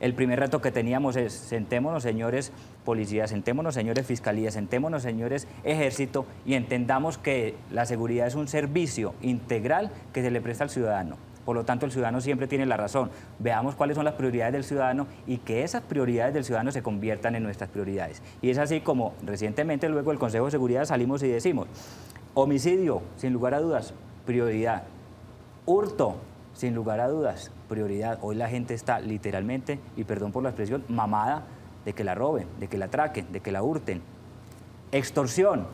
El primer reto que teníamos es, sentémonos señores policías, sentémonos señores fiscalías, sentémonos señores ejército y entendamos que la seguridad es un servicio integral que se le presta al ciudadano. Por lo tanto, el ciudadano siempre tiene la razón. Veamos cuáles son las prioridades del ciudadano y que esas prioridades del ciudadano se conviertan en nuestras prioridades. Y es así como recientemente, luego del Consejo de Seguridad, salimos y decimos, homicidio, sin lugar a dudas, prioridad. Hurto, sin lugar a dudas, prioridad. Hoy la gente está literalmente, y perdón por la expresión, mamada de que la roben, de que la atraquen, de que la hurten. Extorsión,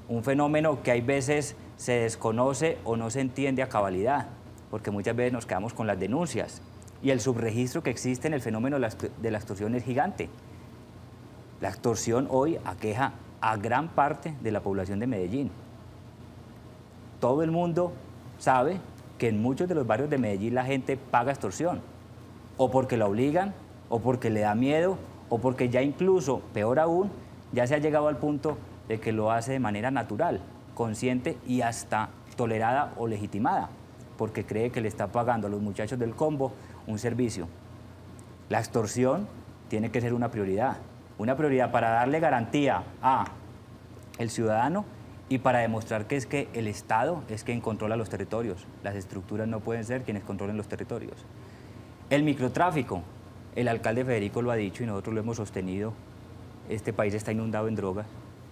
un fenómeno que hay veces se desconoce o no se entiende a cabalidad, porque muchas veces nos quedamos con las denuncias. Y el subregistro que existe en el fenómeno de la extorsión es gigante. La extorsión hoy aqueja a gran parte de la población de Medellín. Todo el mundo sabe que en muchos de los barrios de Medellín la gente paga extorsión, o porque la obligan, o porque le da miedo, o porque ya incluso, peor aún, ya se ha llegado al punto de que lo hace de manera natural, consciente y hasta tolerada o legitimada, porque cree que le está pagando a los muchachos del combo un servicio. La extorsión tiene que ser una prioridad para darle garantía a el ciudadano y para demostrar que es que el Estado es quien controla los territorios. Las estructuras no pueden ser quienes controlen los territorios. El microtráfico, el alcalde Federico lo ha dicho y nosotros lo hemos sostenido, este país está inundado en drogas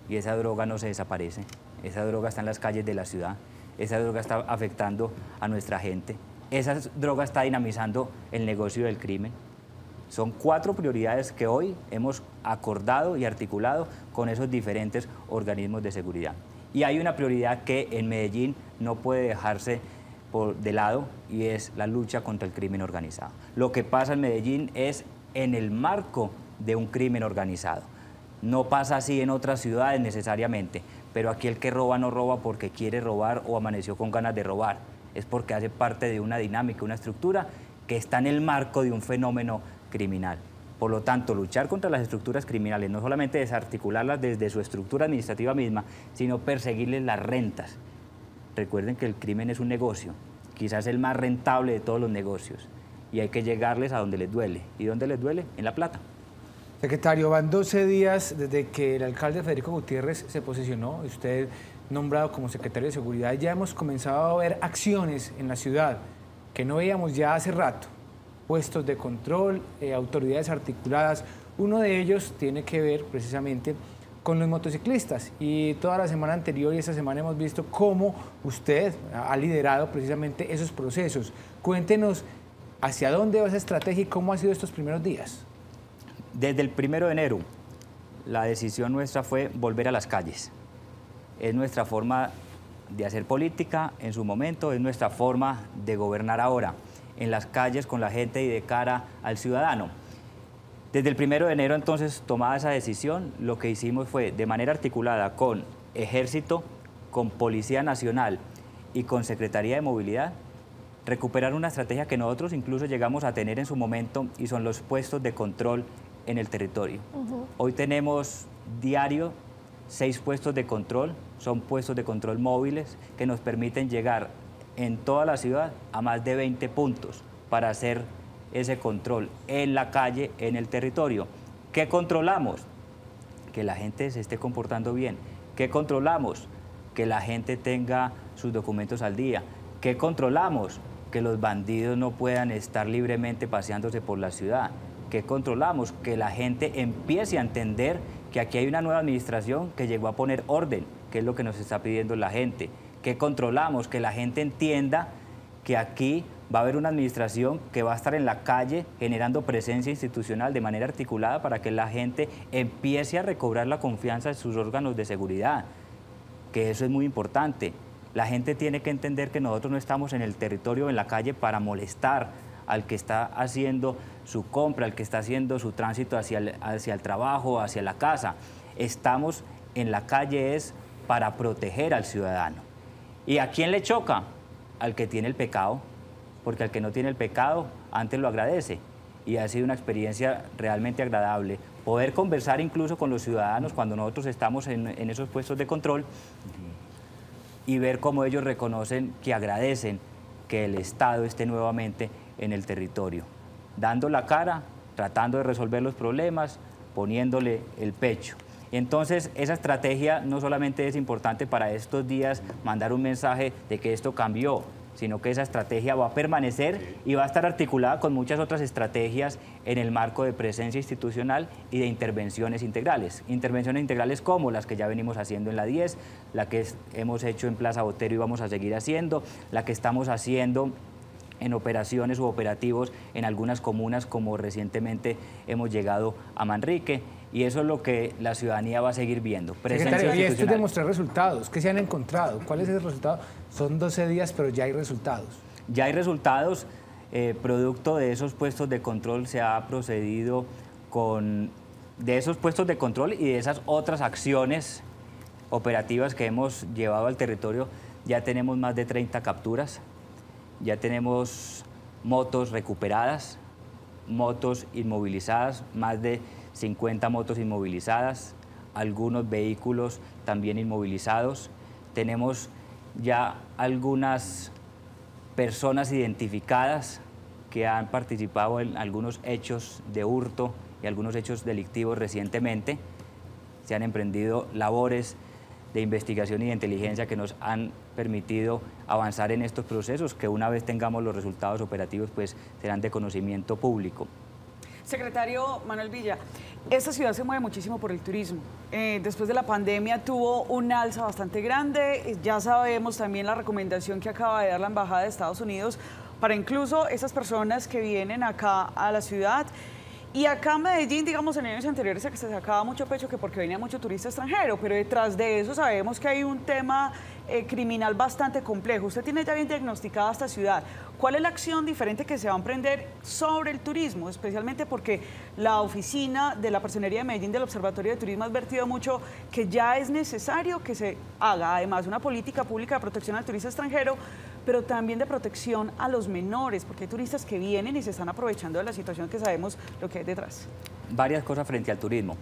y esa droga no se desaparece, esa droga está en las calles de la ciudad, esa droga está afectando a nuestra gente, esa droga está dinamizando el negocio del crimen. Son 4 prioridades que hoy hemos acordado y articulado con esos diferentes organismos de seguridad. Y hay una prioridad que en Medellín no puede dejarse de lado y es la lucha contra el crimen organizado. Lo que pasa en Medellín es en el marco de un crimen organizado. No pasa así en otras ciudades necesariamente, pero aquí el que roba no roba porque quiere robar o amaneció con ganas de robar. Es porque hace parte de una dinámica, una estructura que está en el marco de un fenómeno criminal. Por lo tanto, luchar contra las estructuras criminales, no solamente desarticularlas desde su estructura administrativa misma, sino perseguirles las rentas. Recuerden que el crimen es un negocio, quizás el más rentable de todos los negocios, y hay que llegarles a donde les duele. ¿Y dónde les duele? En la plata. Secretario, van 12 días desde que el alcalde Federico Gutiérrez se posesionó, usted nombrado como secretario de Seguridad. Ya hemos comenzado a ver acciones en la ciudad que no veíamos ya hace rato. Puestos de control, autoridades articuladas. Uno de ellos tiene que ver precisamente con los motociclistas y toda la semana anterior y esta semana hemos visto cómo usted ha liderado precisamente esos procesos. Cuéntenos hacia dónde va esa estrategia y cómo ha sido estos primeros días. Desde el 1 de enero, la decisión nuestra fue volver a las calles. Es nuestra forma de hacer política en su momento, es nuestra forma de gobernar ahora, en las calles con la gente y de cara al ciudadano. Desde el 1 de enero, entonces, tomada esa decisión, lo que hicimos fue, de manera articulada con Ejército, con Policía Nacional y con Secretaría de Movilidad, recuperar una estrategia que nosotros incluso llegamos a tener en su momento y son los puestos de control en el territorio. Hoy tenemos diario 6 puestos de control, son puestos de control móviles que nos permiten llegar en toda la ciudad a más de 20 puntos para hacer ese control en la calle, en el territorio. ¿Qué controlamos? Que la gente se esté comportando bien. ¿Qué controlamos? Que la gente tenga sus documentos al día. ¿Qué controlamos? Que los bandidos no puedan estar libremente paseándose por la ciudad. ¿Qué controlamos? Que la gente empiece a entender que aquí hay una nueva administración que llegó a poner orden, que es lo que nos está pidiendo la gente. ¿Qué controlamos? Que la gente entienda que aquí va a haber una administración que va a estar en la calle generando presencia institucional de manera articulada para que la gente empiece a recobrar la confianza en sus órganos de seguridad, que eso es muy importante. La gente tiene que entender que nosotros no estamos en el territorio, en la calle, para molestar al que está haciendo su compra, al que está haciendo su tránsito hacia el trabajo, hacia la casa. Estamos en la calle es para proteger al ciudadano. ¿Y a quién le choca? Al que tiene el pecado, porque al que no tiene el pecado antes lo agradece. Y ha sido una experiencia realmente agradable poder conversar incluso con los ciudadanos cuando nosotros estamos en esos puestos de control y ver cómo ellos reconocen que agradecen que el Estado esté nuevamente en el territorio, dando la cara, tratando de resolver los problemas, poniéndole el pecho. Entonces, esa estrategia no solamente es importante para estos días mandar un mensaje de que esto cambió, sino que esa estrategia va a permanecer y va a estar articulada con muchas otras estrategias en el marco de presencia institucional y de intervenciones integrales. Intervenciones integrales como las que ya venimos haciendo en la 10, la que hemos hecho en Plaza Botero y vamos a seguir haciendo, la que estamos haciendo en operaciones u operativos en algunas comunas, como recientemente hemos llegado a Manrique, y eso es lo que la ciudadanía va a seguir viendo. Secretario, y esto es demostrar resultados. ¿Qué se han encontrado? ¿Cuál es el resultado? Son 12 días, pero ya hay resultados. Ya hay resultados. Producto de esos puestos de control se ha procedido de esos puestos de control y de esas otras acciones operativas que hemos llevado al territorio, ya tenemos más de 30 capturas, ya tenemos motos recuperadas, motos inmovilizadas, más de 50 motos inmovilizadas, algunos vehículos también inmovilizados. Tenemos ya algunas personas identificadas que han participado en algunos hechos de hurto y algunos hechos delictivos recientemente. Se han emprendido labores de investigación y de inteligencia que nos han permitido avanzar en estos procesos, que una vez tengamos los resultados operativos, pues serán de conocimiento público. Secretario Manuel Villa, esta ciudad se mueve muchísimo por el turismo. Después de la pandemia tuvo un alza bastante grande. Ya sabemos también la recomendación que acaba de dar la Embajada de Estados Unidos para incluso esas personas que vienen acá a la ciudad. Y acá en Medellín, digamos, en años anteriores se sacaba mucho pecho que porque venía mucho turista extranjero, pero detrás de eso sabemos que hay un tema criminal bastante complejo. Usted tiene ya bien diagnosticada esta ciudad. ¿Cuál es la acción diferente que se va a emprender sobre el turismo? Especialmente porque la oficina de la Personería de Medellín del Observatorio de Turismo ha advertido mucho que ya es necesario que se haga además una política pública de protección al turista extranjero, pero también de protección a los menores, porque hay turistas que vienen y se están aprovechando de la situación que sabemos lo que hay detrás. Varias cosas frente al turismo.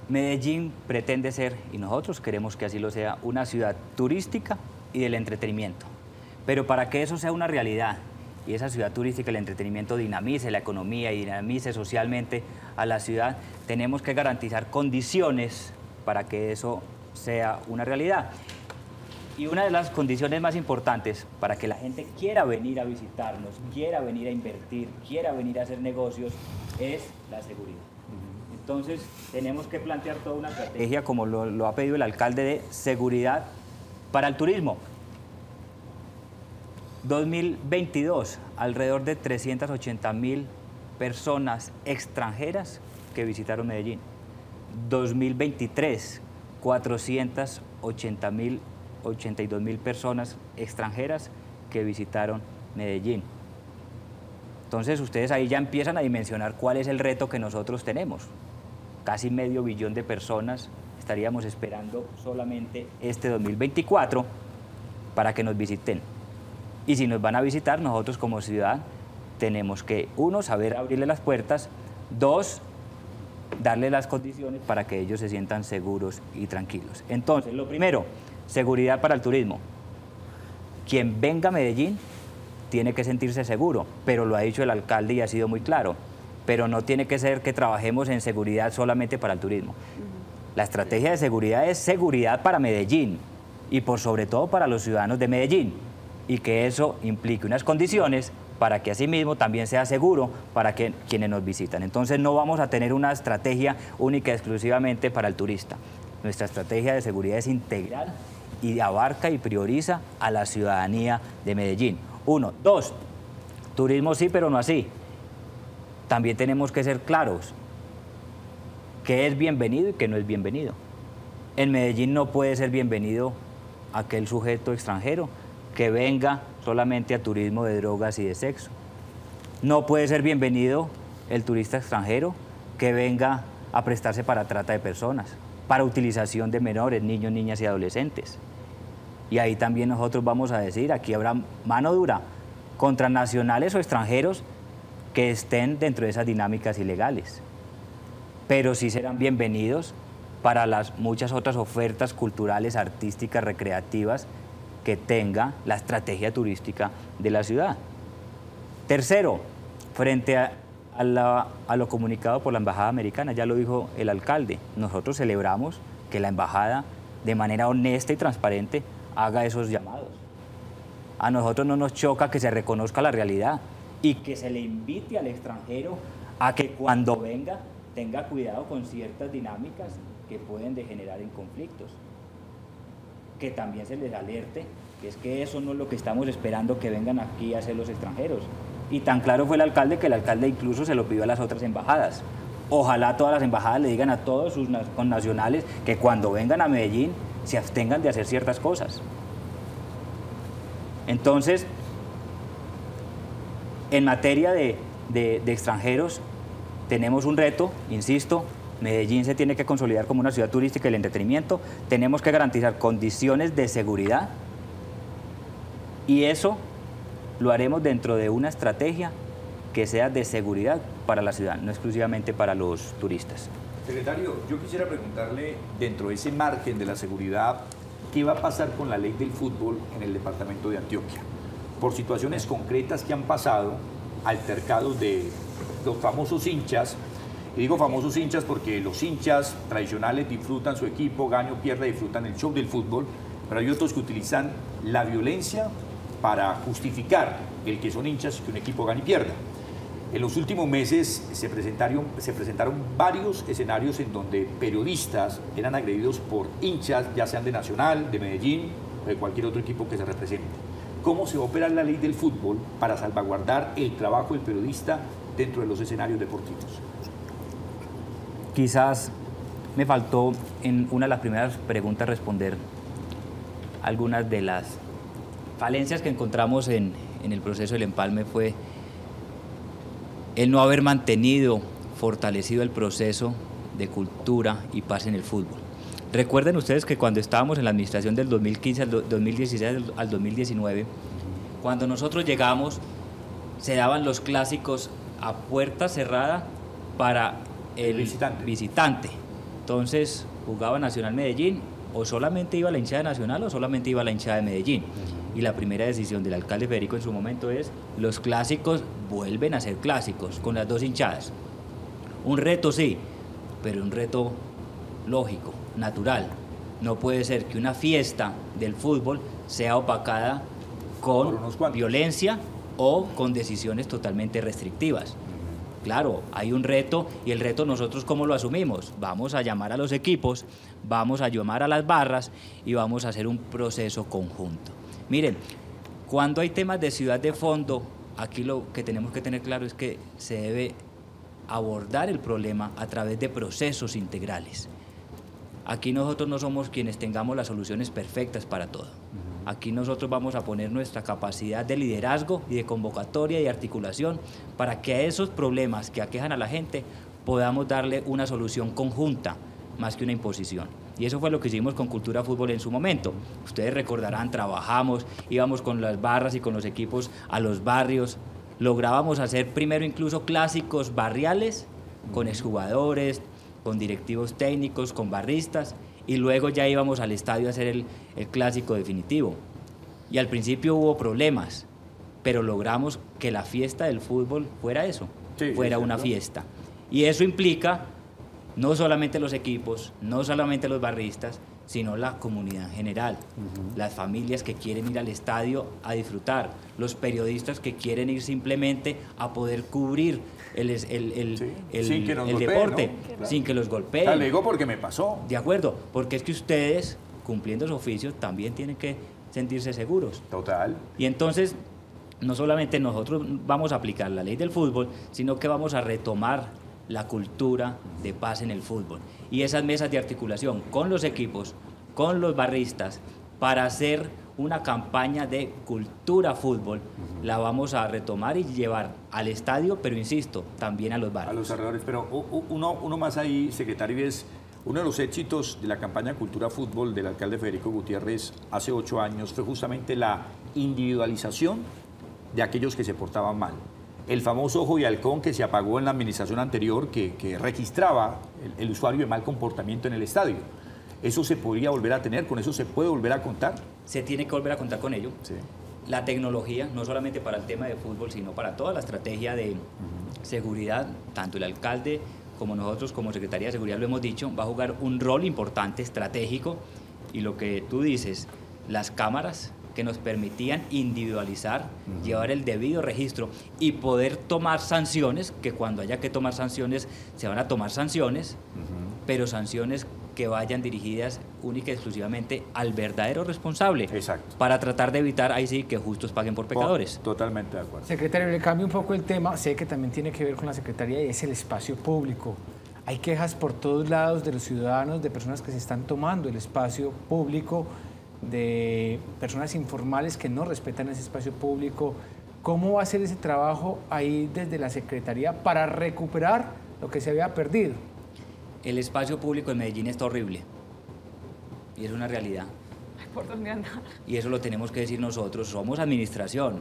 Medellín pretende ser, y nosotros queremos que así lo sea, una ciudad turística y del entretenimiento. Pero para que eso sea una realidad y esa ciudad turística y el entretenimiento dinamice la economía y dinamice socialmente a la ciudad, tenemos que garantizar condiciones para que eso sea una realidad. Y una de las condiciones más importantes para que la gente quiera venir a visitarnos, quiera venir a invertir, quiera venir a hacer negocios, es la seguridad. Entonces, tenemos que plantear toda una estrategia, como lo ha pedido el alcalde, de seguridad para el turismo. 2022, alrededor de 380.000 personas extranjeras que visitaron Medellín. 2023, 482.000 personas extranjeras que visitaron Medellín. Entonces ustedes ahí ya empiezan a dimensionar cuál es el reto que nosotros tenemos. Casi medio billón de personas estaríamos esperando solamente este 2024 para que nos visiten. Y si nos van a visitar, nosotros como ciudad tenemos que, uno, saber abrirle las puertas, dos, darle las condiciones para que ellos se sientan seguros y tranquilos. Entonces, lo primero, seguridad para el turismo. Quien venga a Medellín tiene que sentirse seguro, pero lo ha dicho el alcalde y ha sido muy claro. Pero no tiene que ser que trabajemos en seguridad solamente para el turismo. La estrategia de seguridad es seguridad para Medellín y por sobre todo para los ciudadanos de Medellín, y que eso implique unas condiciones para que asimismo también sea seguro para quienes nos visitan. Entonces no vamos a tener una estrategia única y exclusivamente para el turista. Nuestra estrategia de seguridad es integral y abarca y prioriza a la ciudadanía de Medellín. Uno. Dos, turismo sí, pero no así. También tenemos que ser claros qué es bienvenido y qué no es bienvenido. En Medellín no puede ser bienvenido aquel sujeto extranjero que venga solamente a turismo de drogas y de sexo. No puede ser bienvenido el turista extranjero que venga a prestarse para trata de personas, para utilización de menores, niños, niñas y adolescentes. Y ahí también nosotros vamos a decir, aquí habrá mano dura contra nacionales o extranjeros que estén dentro de esas dinámicas ilegales. Pero sí serán bienvenidos para las muchas otras ofertas culturales, artísticas, recreativas que tenga la estrategia turística de la ciudad. Tercero, frente a lo comunicado por la Embajada Americana, ya lo dijo el alcalde, nosotros celebramos que la Embajada, de manera honesta y transparente, haga esos llamados. A nosotros no nos choca que se reconozca la realidad y que se le invite al extranjero a que cuando venga tenga cuidado con ciertas dinámicas que pueden degenerar en conflictos. Que también se les alerte, que es que eso no es lo que estamos esperando que vengan aquí a hacer los extranjeros. Y tan claro fue el alcalde que el alcalde incluso se lo pidió a las otras embajadas. Ojalá todas las embajadas le digan a todos sus connacionales que cuando vengan a Medellín se abstengan de hacer ciertas cosas. Entonces, en materia de extranjeros, tenemos un reto, insisto, Medellín se tiene que consolidar como una ciudad turística y el entretenimiento, tenemos que garantizar condiciones de seguridad y eso lo haremos dentro de una estrategia que sea de seguridad para la ciudad, no exclusivamente para los turistas. Secretario, yo quisiera preguntarle, dentro de ese margen de la seguridad, ¿qué va a pasar con la ley del fútbol en el departamento de Antioquia? Por situaciones concretas que han pasado, altercados de los famosos hinchas, y digo famosos hinchas porque los hinchas tradicionales disfrutan su equipo, gane o pierda, disfrutan el show del fútbol, pero hay otros que utilizan la violencia para justificar el que son hinchas y que un equipo gane y pierda. En los últimos meses se presentaron varios escenarios en donde periodistas eran agredidos por hinchas, ya sean de Nacional, de Medellín o de cualquier otro equipo que se represente. ¿Cómo se va a operar la ley del fútbol para salvaguardar el trabajo del periodista dentro de los escenarios deportivos? Quizás me faltó en una de las primeras preguntas responder algunas de las falencias que encontramos en el proceso del empalme fue el no haber mantenido, fortalecido el proceso de cultura y paz en el fútbol. Recuerden ustedes que cuando estábamos en la administración del 2015 al 2016 al 2019, cuando nosotros llegamos, se daban los clásicos a puerta cerrada para el visitante. Entonces jugaba Nacional Medellín, o solamente iba la hinchada de Nacional o solamente iba la hinchada de Medellín. Y la primera decisión del alcalde Federico en su momento es: los clásicos vuelven a ser clásicos con las dos hinchadas. Un reto sí, pero un reto lógico, natural. No puede ser que una fiesta del fútbol sea opacada con violencia o con decisiones totalmente restrictivas. Claro, hay un reto y el reto nosotros ¿cómo lo asumimos? Vamos a llamar a los equipos, vamos a llamar a las barras y vamos a hacer un proceso conjunto. Miren, cuando hay temas de ciudad de fondo, aquí lo que tenemos que tener claro es que se debe abordar el problema a través de procesos integrales. Aquí nosotros no somos quienes tengamos las soluciones perfectas para todo. Aquí nosotros vamos a poner nuestra capacidad de liderazgo y de convocatoria y articulación para que a esos problemas que aquejan a la gente podamos darle una solución conjunta más que una imposición. Y eso fue lo que hicimos con Cultura Fútbol en su momento. Ustedes recordarán, trabajamos, íbamos con las barras y con los equipos a los barrios, lográbamos hacer primero incluso clásicos barriales con exjugadores, con directivos técnicos, con barristas, y luego ya íbamos al estadio a hacer el clásico definitivo. Y al principio hubo problemas, pero logramos que la fiesta del fútbol fuera eso, fuera una fiesta. Y eso implica no solamente los equipos, no solamente los barristas, sino la comunidad en general, las familias que quieren ir al estadio a disfrutar, los periodistas que quieren ir simplemente a poder cubrir el deporte, ¿no? Sin que los golpeen. Te digo porque me pasó. De acuerdo, porque es que ustedes, cumpliendo su oficio, también tienen que sentirse seguros. Total. Y entonces, no solamente nosotros vamos a aplicar la ley del fútbol, sino que vamos a retomar la cultura de paz en el fútbol. Y esas mesas de articulación con los equipos, con los barristas, para hacer una campaña de cultura fútbol, la vamos a retomar y llevar al estadio, pero insisto, también a los barrios. A los alrededores, pero uno más ahí, secretario, es uno de los éxitos de la campaña Cultura Fútbol del alcalde Federico Gutiérrez hace 8 años fue justamente la individualización de aquellos que se portaban mal. El famoso ojo y halcón que se apagó en la administración anterior, que registraba el usuario de mal comportamiento en el estadio. ¿Eso se podría volver a tener? ¿Con eso se puede volver a contar? Se tiene que volver a contar con ello. Sí. La tecnología, no solamente para el tema de fútbol, sino para toda la estrategia de seguridad, tanto el alcalde como nosotros como Secretaría de Seguridad lo hemos dicho, va a jugar un rol importante, estratégico, y lo que tú dices, las cámaras que nos permitían individualizar, llevar el debido registro y poder tomar sanciones, que cuando haya que tomar sanciones, se van a tomar sanciones, pero sanciones que vayan dirigidas única y exclusivamente al verdadero responsable. Exacto. Para tratar de evitar, ahí sí, que justos paguen por pecadores. Totalmente de acuerdo. Secretario, le cambio un poco el tema, sé que también tiene que ver con la Secretaría y es el espacio público. Hay quejas por todos lados de los ciudadanos, de personas que se están tomando el espacio público, de personas informales que no respetan ese espacio público. ¿Cómo va a ser ese trabajo ahí desde la Secretaría para recuperar lo que se había perdido? El espacio público en Medellín está horrible y es una realidad. Ay, ¿por dónde anda? Y eso lo tenemos que decir nosotros, somos administración,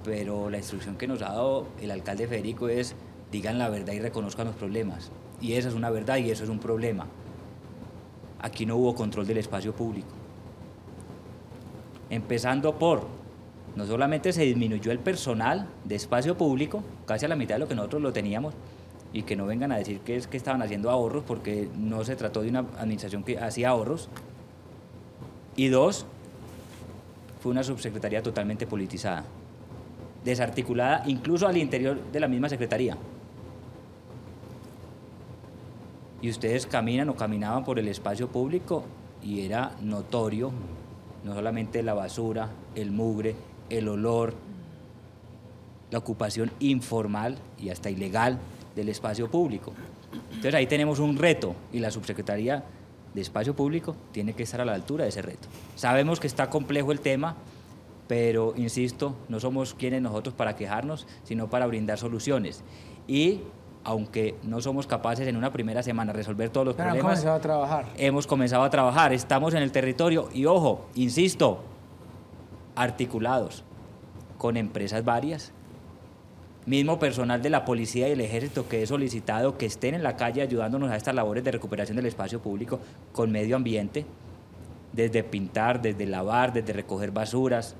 pero la instrucción que nos ha dado el alcalde Federico es digan la verdad y reconozcan los problemas. Y esa es una verdad y eso es un problema. Aquí no hubo control del espacio público. Empezando por, no solamente se disminuyó el personal de espacio público, casi a la mitad de lo que nosotros lo teníamos, y que no vengan a decir que es que estaban haciendo ahorros, porque no se trató de una administración que hacía ahorros. Y dos, fue una subsecretaría totalmente politizada, desarticulada incluso al interior de la misma secretaría. Y ustedes caminan o caminaban por el espacio público y era notorio, no solamente la basura, el mugre, el olor, la ocupación informal y hasta ilegal del espacio público. Entonces ahí tenemos un reto y la subsecretaría de espacio público tiene que estar a la altura de ese reto. Sabemos que está complejo el tema, pero insisto, no somos quienes nosotros para quejarnos, sino para brindar soluciones. Y aunque no somos capaces en una primera semana de resolver todos los problemas, hemos comenzado a trabajar. Hemos comenzado a trabajar, estamos en el territorio y ojo, insisto, articulados con empresas varias, mismo personal de la policía y el ejército que he solicitado que estén en la calle ayudándonos a estas labores de recuperación del espacio público con medio ambiente, desde pintar, desde lavar, desde recoger basuras,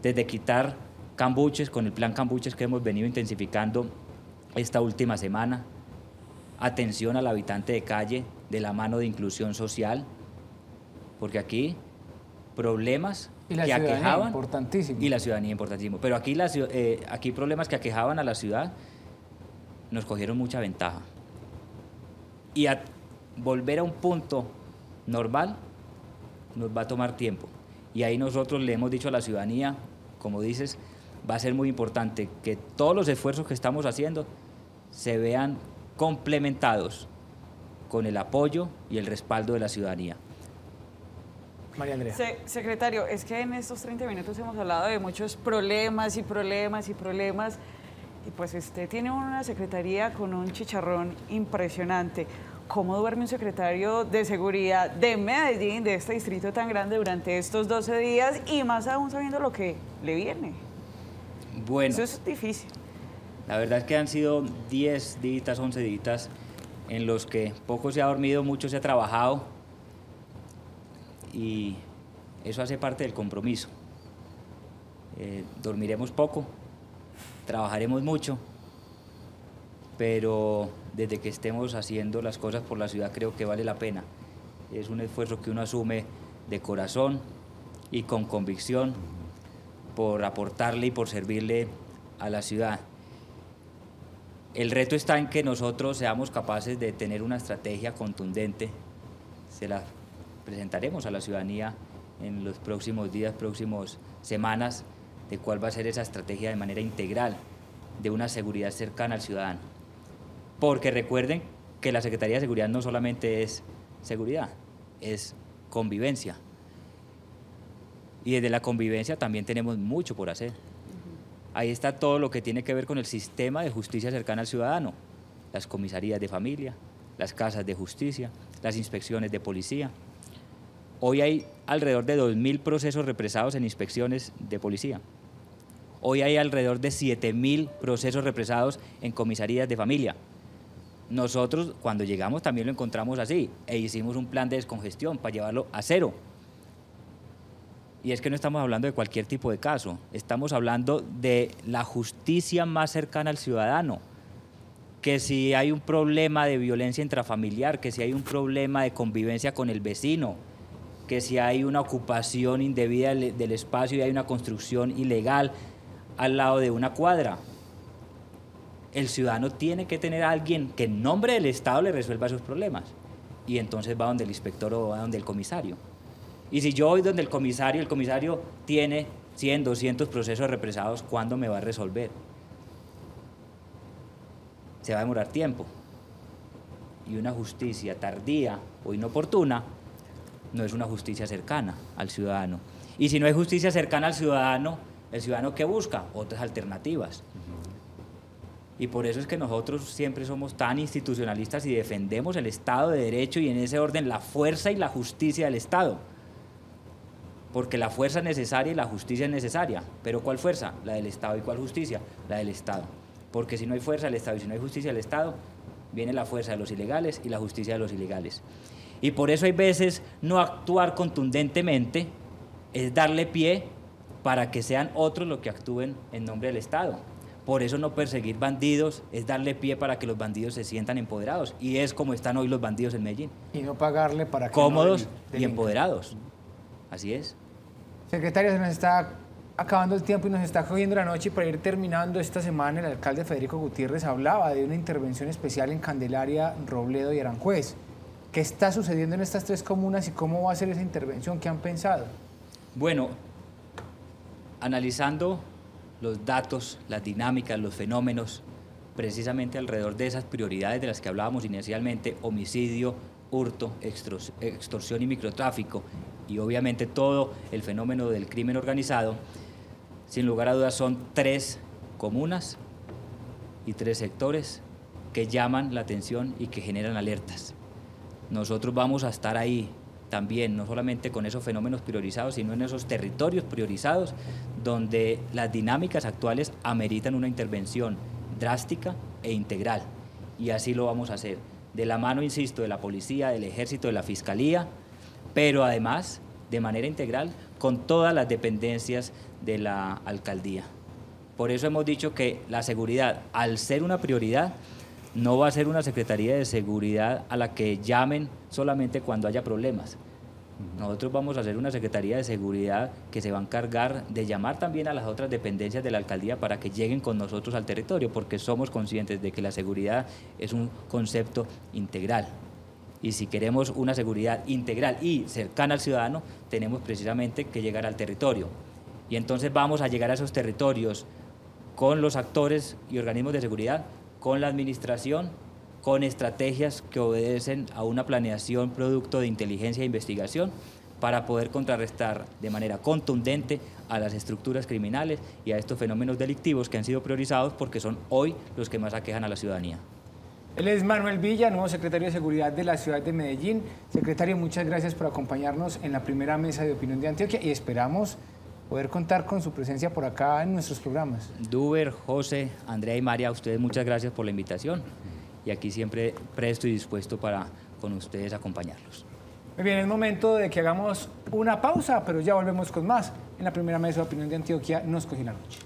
desde quitar cambuches con el plan cambuches que hemos venido intensificando esta última semana, atención al habitante de calle de la mano de inclusión social, porque aquí problemas Y la que ciudadanía, aquejaban, importantísimo. y la ciudadanía, importantísimo, pero aquí, aquí problemas que aquejaban a la ciudad nos cogieron mucha ventaja. Y a volver a un punto normal nos va a tomar tiempo. Y ahí nosotros le hemos dicho a la ciudadanía, como dices, va a ser muy importante que todos los esfuerzos que estamos haciendo se vean complementados con el apoyo y el respaldo de la ciudadanía. María Andrea. Secretario, es que en estos 30 minutos hemos hablado de muchos problemas y problemas y problemas, y pues usted tiene una secretaría con un chicharrón impresionante. ¿Cómo duerme un secretario de seguridad de Medellín, de este distrito tan grande, durante estos 12 días y más aún sabiendo lo que le viene? Bueno, Eso es difícil. la verdad es que han sido 10 días, 11 días en los que poco se ha dormido, mucho se ha trabajado y eso hace parte del compromiso. Dormiremos poco, trabajaremos mucho, pero desde que estemos haciendo las cosas por la ciudad creo que vale la pena. Es un esfuerzo que uno asume de corazón y con convicción por aportarle y por servirle a la ciudad. El reto está en que nosotros seamos capaces de tener una estrategia contundente. Se la presentaremos a la ciudadanía en los próximos días, próximas semanas, de cuál va a ser esa estrategia de manera integral de una seguridad cercana al ciudadano. Porque recuerden que la Secretaría de Seguridad no solamente es seguridad, es convivencia. Y desde la convivencia también tenemos mucho por hacer. Ahí está todo lo que tiene que ver con el sistema de justicia cercana al ciudadano, las comisarías de familia, las casas de justicia, las inspecciones de policía. Hoy hay alrededor de 2.000 procesos represados en inspecciones de policía. Hoy hay alrededor de 7.000 procesos represados en comisarías de familia. Nosotros cuando llegamos también lo encontramos así e hicimos un plan de descongestión para llevarlo a cero. Y es que no estamos hablando de cualquier tipo de caso, estamos hablando de la justicia más cercana al ciudadano, que si hay un problema de violencia intrafamiliar, que si hay un problema de convivencia con el vecino, que si hay una ocupación indebida del espacio y hay una construcción ilegal al lado de una cuadra. El ciudadano tiene que tener a alguien que en nombre del Estado le resuelva esos problemas. Y entonces va donde el inspector o va donde el comisario. Y si yo voy donde el comisario tiene 100, 200 procesos represados, ¿cuándo me va a resolver? Se va a demorar tiempo. Y una justicia tardía o inoportuna no es una justicia cercana al ciudadano. Y si no hay justicia cercana al ciudadano, ¿el ciudadano qué busca? Otras alternativas. Y por eso es que nosotros siempre somos tan institucionalistas y defendemos el Estado de Derecho y en ese orden la fuerza y la justicia del Estado. Porque la fuerza es necesaria y la justicia es necesaria. ¿Pero cuál fuerza? La del Estado. ¿Y cuál justicia? La del Estado. Porque si no hay fuerza del Estado y si no hay justicia del Estado, viene la fuerza de los ilegales y la justicia de los ilegales. Y por eso hay veces no actuar contundentemente es darle pie para que sean otros los que actúen en nombre del Estado. Por eso no perseguir bandidos es darle pie para que los bandidos se sientan empoderados. Y es como están hoy los bandidos en Medellín. Y no pagarle para que cómodos y empoderados. Así es. Secretario, se nos está acabando el tiempo y nos está cogiendo la noche. Y para ir terminando esta semana, el alcalde Federico Gutiérrez hablaba de una intervención especial en Candelaria, Robledo y Aranjuez. ¿Qué está sucediendo en estas tres comunas y cómo va a ser esa intervención? ¿Qué han pensado? Bueno, analizando los datos, las dinámicas, los fenómenos, precisamente alrededor de esas prioridades de las que hablábamos inicialmente, homicidio, hurto, extorsión y microtráfico, y obviamente todo el fenómeno del crimen organizado, sin lugar a dudas son 3 comunas y 3 sectores que llaman la atención y que generan alertas. Nosotros vamos a estar ahí también, no solamente con esos fenómenos priorizados, sino en esos territorios priorizados donde las dinámicas actuales ameritan una intervención drástica e integral. Y así lo vamos a hacer, de la mano, insisto, de la policía, del ejército, de la fiscalía, pero además de manera integral con todas las dependencias de la alcaldía. Por eso hemos dicho que la seguridad, al ser una prioridad, no va a ser una Secretaría de Seguridad a la que llamen solamente cuando haya problemas. Nosotros vamos a hacer una Secretaría de Seguridad que se va a encargar de llamar también a las otras dependencias de la alcaldía para que lleguen con nosotros al territorio, porque somos conscientes de que la seguridad es un concepto integral. Y si queremos una seguridad integral y cercana al ciudadano, tenemos precisamente que llegar al territorio. Y entonces vamos a llegar a esos territorios con los actores y organismos de seguridad, con la administración, con estrategias que obedecen a una planeación producto de inteligencia e investigación para poder contrarrestar de manera contundente a las estructuras criminales y a estos fenómenos delictivos que han sido priorizados porque son hoy los que más aquejan a la ciudadanía. Él es Manuel Villa, nuevo secretario de Seguridad de la ciudad de Medellín. Secretario, muchas gracias por acompañarnos en la primera mesa de opinión de Antioquia y esperamos poder contar con su presencia por acá en nuestros programas. Duber, José, Andrea y María, a ustedes muchas gracias por la invitación y aquí siempre presto y dispuesto para con ustedes acompañarlos. Muy bien, es momento de que hagamos una pausa, pero ya volvemos con más. En la primera mesa de opinión de Antioquia nos cogió la noche.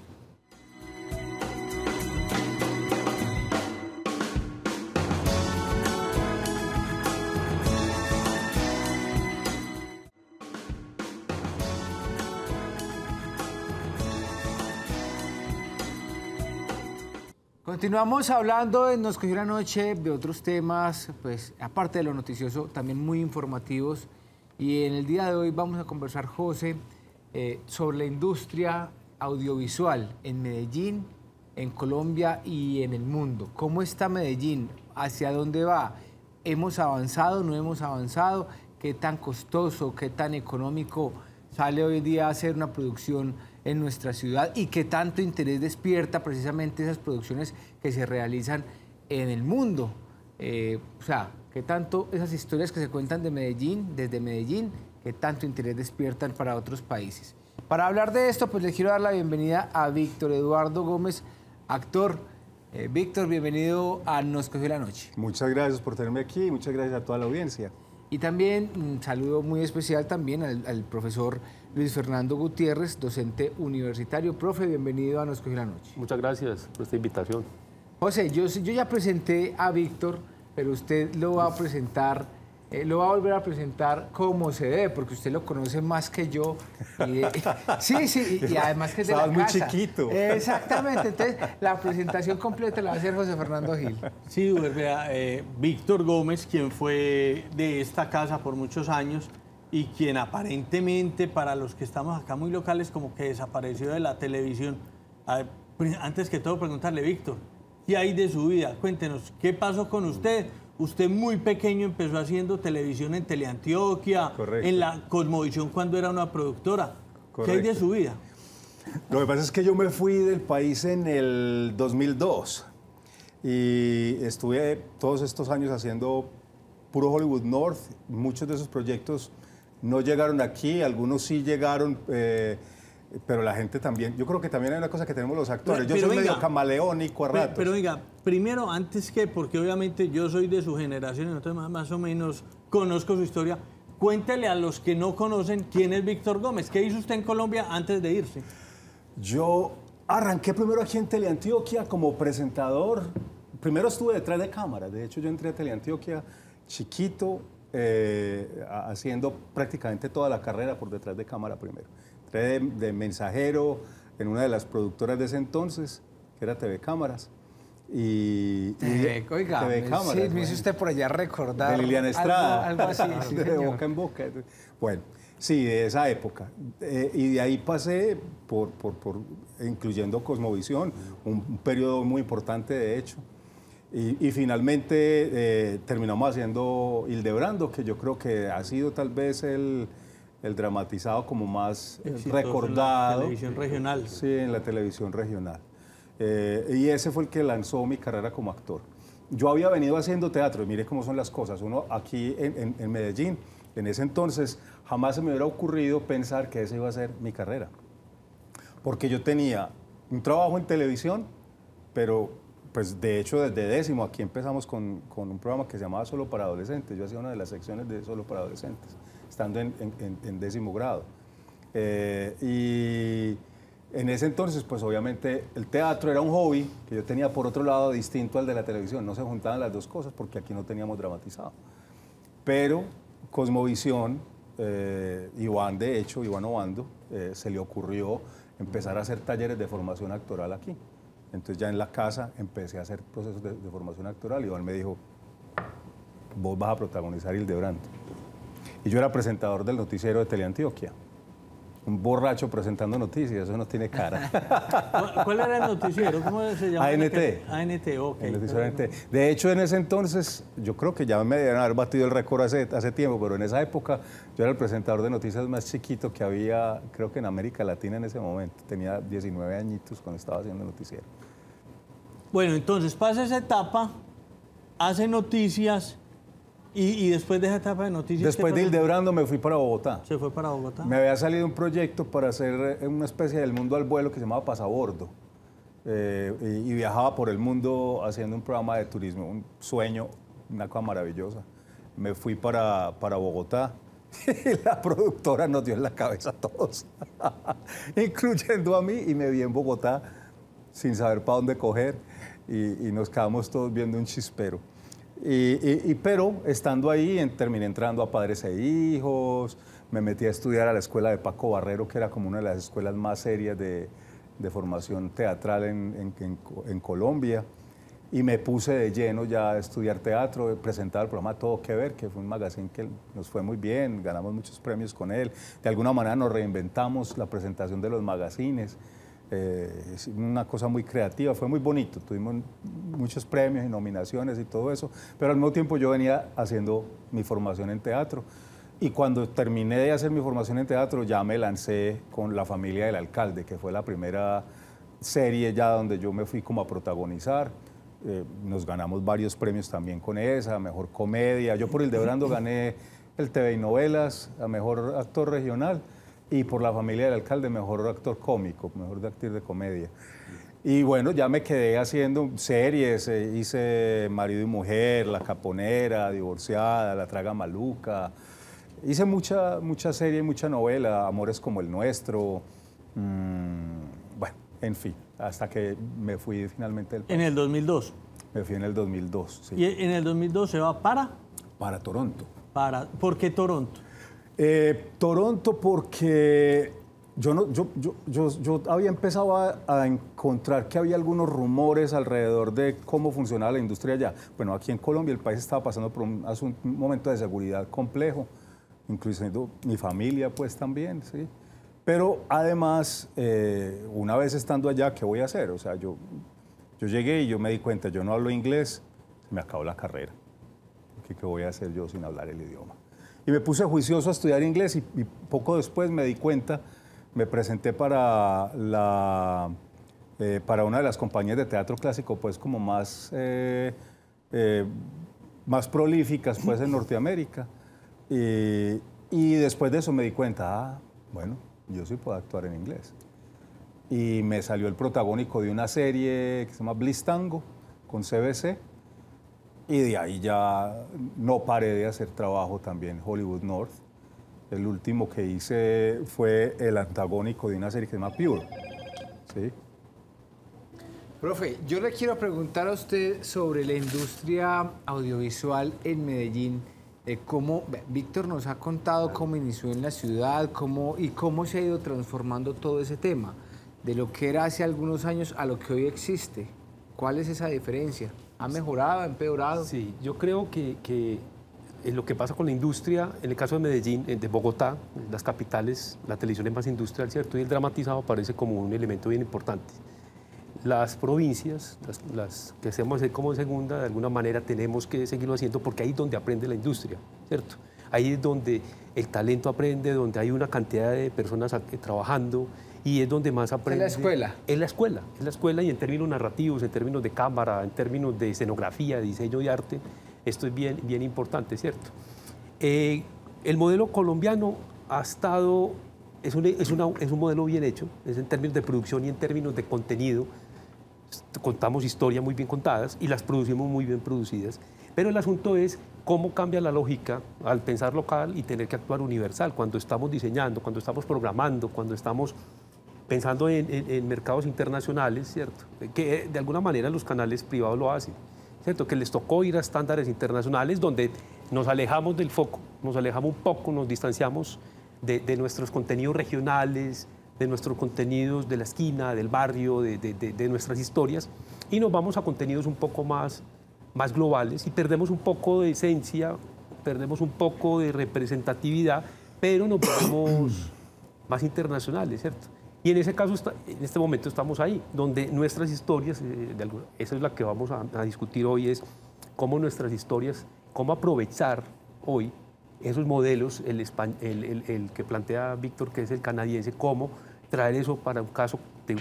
Continuamos hablando en Nos cogió la noche de otros temas, pues aparte de lo noticioso, también muy informativos. Y en el día de hoy vamos a conversar, José, sobre la industria audiovisual en Medellín, en Colombia y en el mundo. ¿Cómo está Medellín? ¿Hacia dónde va? ¿Hemos avanzado? ¿No hemos avanzado? ¿Qué tan costoso, qué tan económico sale hoy día a hacer una producción en nuestra ciudad y qué tanto interés despierta precisamente esas producciones que se realizan en el mundo? O sea, qué tanto esas historias que se cuentan de Medellín, desde Medellín, qué tanto interés despiertan para otros países. Para hablar de esto, pues les quiero dar la bienvenida a Víctor Eduardo Gómez, actor. Víctor, bienvenido a Nos cogió la noche. Muchas gracias por tenerme aquí y muchas gracias a toda la audiencia. Y también un saludo muy especial también al profesor Luis Fernando Gutiérrez, docente universitario. Profe, bienvenido a Nos cogió la noche. Muchas gracias por esta invitación. José, yo ya presenté a Víctor, pero usted lo va a presentar lo va a volver a presentar como se debe, porque usted lo conoce más que yo. Sí, y además que es de la Estabas casa. muy chiquito. Exactamente, entonces la presentación completa la va a hacer José Fernando Gil. Sí, vea, Víctor Gómez, quien fue de esta casa por muchos años y quien aparentemente, para los que estamos acá muy locales, como que desapareció de la televisión. A ver, antes que todo, preguntarle, Víctor, ¿qué hay de su vida? Cuéntenos, ¿qué pasó con usted? Usted muy pequeño empezó haciendo televisión en Teleantioquia, Correcto. en la Cosmovisión cuando era una productora. ¿Qué hay de su vida? Lo que pasa es que yo me fui del país en el 2002 y estuve todos estos años haciendo puro Hollywood North. Muchos de esos proyectos no llegaron aquí, algunos sí llegaron, pero la gente también. Yo creo que también hay una cosa que tenemos los actores. Yo soy medio camaleónico a ratos. Pero venga, primero, antes que, porque obviamente yo soy de su generación y entonces más o menos conozco su historia, cuéntele a los que no conocen quién es Víctor Gómez. ¿Qué hizo usted en Colombia antes de irse? Yo arranqué primero aquí en Teleantioquia como presentador. Primero estuve detrás de cámara. De hecho, yo entré a Teleantioquia chiquito, haciendo prácticamente toda la carrera por detrás de cámara primero. Entré de mensajero en una de las productoras de ese entonces, que era TV Cámaras. Oiga, TV Cámaras, sí, me hizo usted por allá recordar. de Liliana Estrada. Algo así, sí, de señor. boca en boca. Bueno, sí, de esa época. Y de ahí pasé incluyendo Cosmovisión, un periodo muy importante de hecho. Y finalmente terminamos haciendo Hildebrando, que yo creo que ha sido tal vez el dramatizado como más Exitoso recordado. en la televisión regional. Sí, en la televisión regional. Y ese fue el que lanzó mi carrera como actor. Yo había venido haciendo teatro, y mire cómo son las cosas. Uno aquí en Medellín, en ese entonces, jamás se me hubiera ocurrido pensar que esa iba a ser mi carrera. Porque yo tenía un trabajo en televisión, pero pues de hecho desde décimo aquí empezamos con un programa que se llamaba Solo para Adolescentes. Yo hacía una de las secciones de Solo para Adolescentes, estando en décimo grado. Y en ese entonces, pues obviamente el teatro era un hobby que yo tenía por otro lado distinto al de la televisión. No se juntaban las dos cosas porque aquí no teníamos dramatizado. Pero Cosmovisión, Iván Obando, se le ocurrió empezar a hacer talleres de formación actoral aquí. Entonces ya en la casa empecé a hacer procesos de formación actoral y Iván me dijo, vos vas a protagonizar Hildebrando. Y yo era presentador del noticiero de Teleantioquia. Un borracho presentando noticias, eso no tiene cara. ¿Cuál era el noticiero? ¿Cómo se llama? ANT. ANT, ok. El noticiero ANT. De hecho, en ese entonces, yo creo que ya me debían haber batido el récord hace tiempo, pero en esa época yo era el presentador de noticias más chiquito que había, creo que en América Latina en ese momento. Tenía 19 añitos cuando estaba haciendo noticiero. Bueno, entonces pasa esa etapa, hace noticias y después de esa etapa de noticias... Después de Hildebrando me fui para Bogotá. ¿Se fue para Bogotá? Me había salido un proyecto para hacer una especie del mundo al vuelo que se llamaba Pasabordo. Y viajaba por el mundo haciendo un programa de turismo, un sueño, una cosa maravillosa. Me fui para Bogotá y la productora nos dio en la cabeza a todos, incluyendo a mí, y me vi en Bogotá sin saber para dónde coger y nos quedamos todos viendo un chispero. Pero estando ahí terminé entrando a Padres e Hijos, me metí a estudiar a la escuela de Paco Barrero, que era como una de las escuelas más serias de formación teatral en Colombia, y me puse de lleno ya a estudiar teatro, presentaba el programa Todo Que Ver, que fue un magazine que nos fue muy bien, ganamos muchos premios con él, de alguna manera nos reinventamos la presentación de los magazines. Es una cosa muy creativa, fue muy bonito, tuvimos muchos premios y nominaciones y todo eso, pero al mismo tiempo yo venía haciendo mi formación en teatro y cuando terminé de hacer mi formación en teatro ya me lancé con La Familia del Alcalde, que fue la primera serie ya donde yo me fui como a protagonizar. Nos ganamos varios premios también con esa, Mejor Comedia. Yo por Hildebrando gané el TV y Novelas a Mejor Actor Regional y por La Familia del Alcalde Mejor Actor Cómico, Mejor Actor de Comedia. Y bueno, ya me quedé haciendo series, hice Marido y Mujer, La Caponera, Divorciada, La Traga Maluca. Hice mucha serie, mucha novela, Amores como el Nuestro. Bueno, en fin, hasta que me fui finalmente del país. En el 2002. Me fui en el 2002, sí. ¿Y en el 2002 se va para? Para Toronto. ¿Por qué Toronto? Toronto porque yo había empezado a encontrar que había algunos rumores alrededor de cómo funcionaba la industria allá. Bueno, aquí en Colombia el país estaba pasando por un momento de seguridad complejo, incluyendo mi familia pues también, ¿sí? Pero además, una vez estando allá, ¿qué voy a hacer? O sea, yo llegué y yo me di cuenta, yo no hablo inglés, me acabó la carrera. ¿Qué voy a hacer yo sin hablar el idioma? Y me puse juicioso a estudiar inglés y poco después me di cuenta, me presenté para una de las compañías de teatro clásico, pues como más prolíficas pues en Norteamérica. Y después de eso me di cuenta, bueno, yo sí puedo actuar en inglés. Y me salió el protagónico de una serie que se llama Bliss Tango, con CBC. Y de ahí ya no paré de hacer trabajo también en Hollywood North. El último que hice fue el antagónico de una serie que se llama Pure. ¿Sí? Profe, yo le quiero preguntar a usted sobre la industria audiovisual en Medellín. Cómo Víctor nos ha contado cómo inició en la ciudad cómo se ha ido transformando todo ese tema, de lo que era hace algunos años a lo que hoy existe. ¿Cuál es esa diferencia? ¿Ha mejorado, ha empeorado? Sí, yo creo que lo que pasa con la industria, en el caso de Medellín, de Bogotá, las capitales, la televisión es más industrial, ¿cierto? Y el dramatizado aparece como un elemento bien importante. Las provincias, las que hacemos como segunda, de alguna manera tenemos que seguirlo haciendo porque ahí es donde aprende la industria, ¿cierto? Ahí es donde el talento aprende, donde hay una cantidad de personas trabajando y es donde más aprende. ¿Es la escuela? Es la escuela y en términos narrativos, en términos de cámara, en términos de escenografía, de diseño y arte, esto es bien importante, ¿cierto? El modelo colombiano ha estado, es un modelo bien hecho, es en términos de producción y en términos de contenido. Contamos historias muy bien contadas y las producimos muy bien producidas, pero el asunto es cómo cambia la lógica al pensar local y tener que actuar universal cuando estamos diseñando, cuando estamos programando, cuando estamos pensando en mercados internacionales, ¿cierto? Que de alguna manera los canales privados lo hacen, ¿cierto? Que les tocó ir a estándares internacionales donde nos alejamos del foco, nos alejamos un poco, nos distanciamos de nuestros contenidos regionales, de nuestros contenidos de la esquina, del barrio, de nuestras historias, y nos vamos a contenidos un poco más globales y perdemos un poco de esencia, perdemos un poco de representatividad, pero nos volvemos más internacionales, ¿cierto? Y en ese caso, en este momento estamos ahí, donde nuestras historias, esa es la que vamos a discutir hoy, es cómo nuestras historias, cómo aprovechar hoy esos modelos, el que plantea Víctor, que es el canadiense, cómo traer eso para un caso,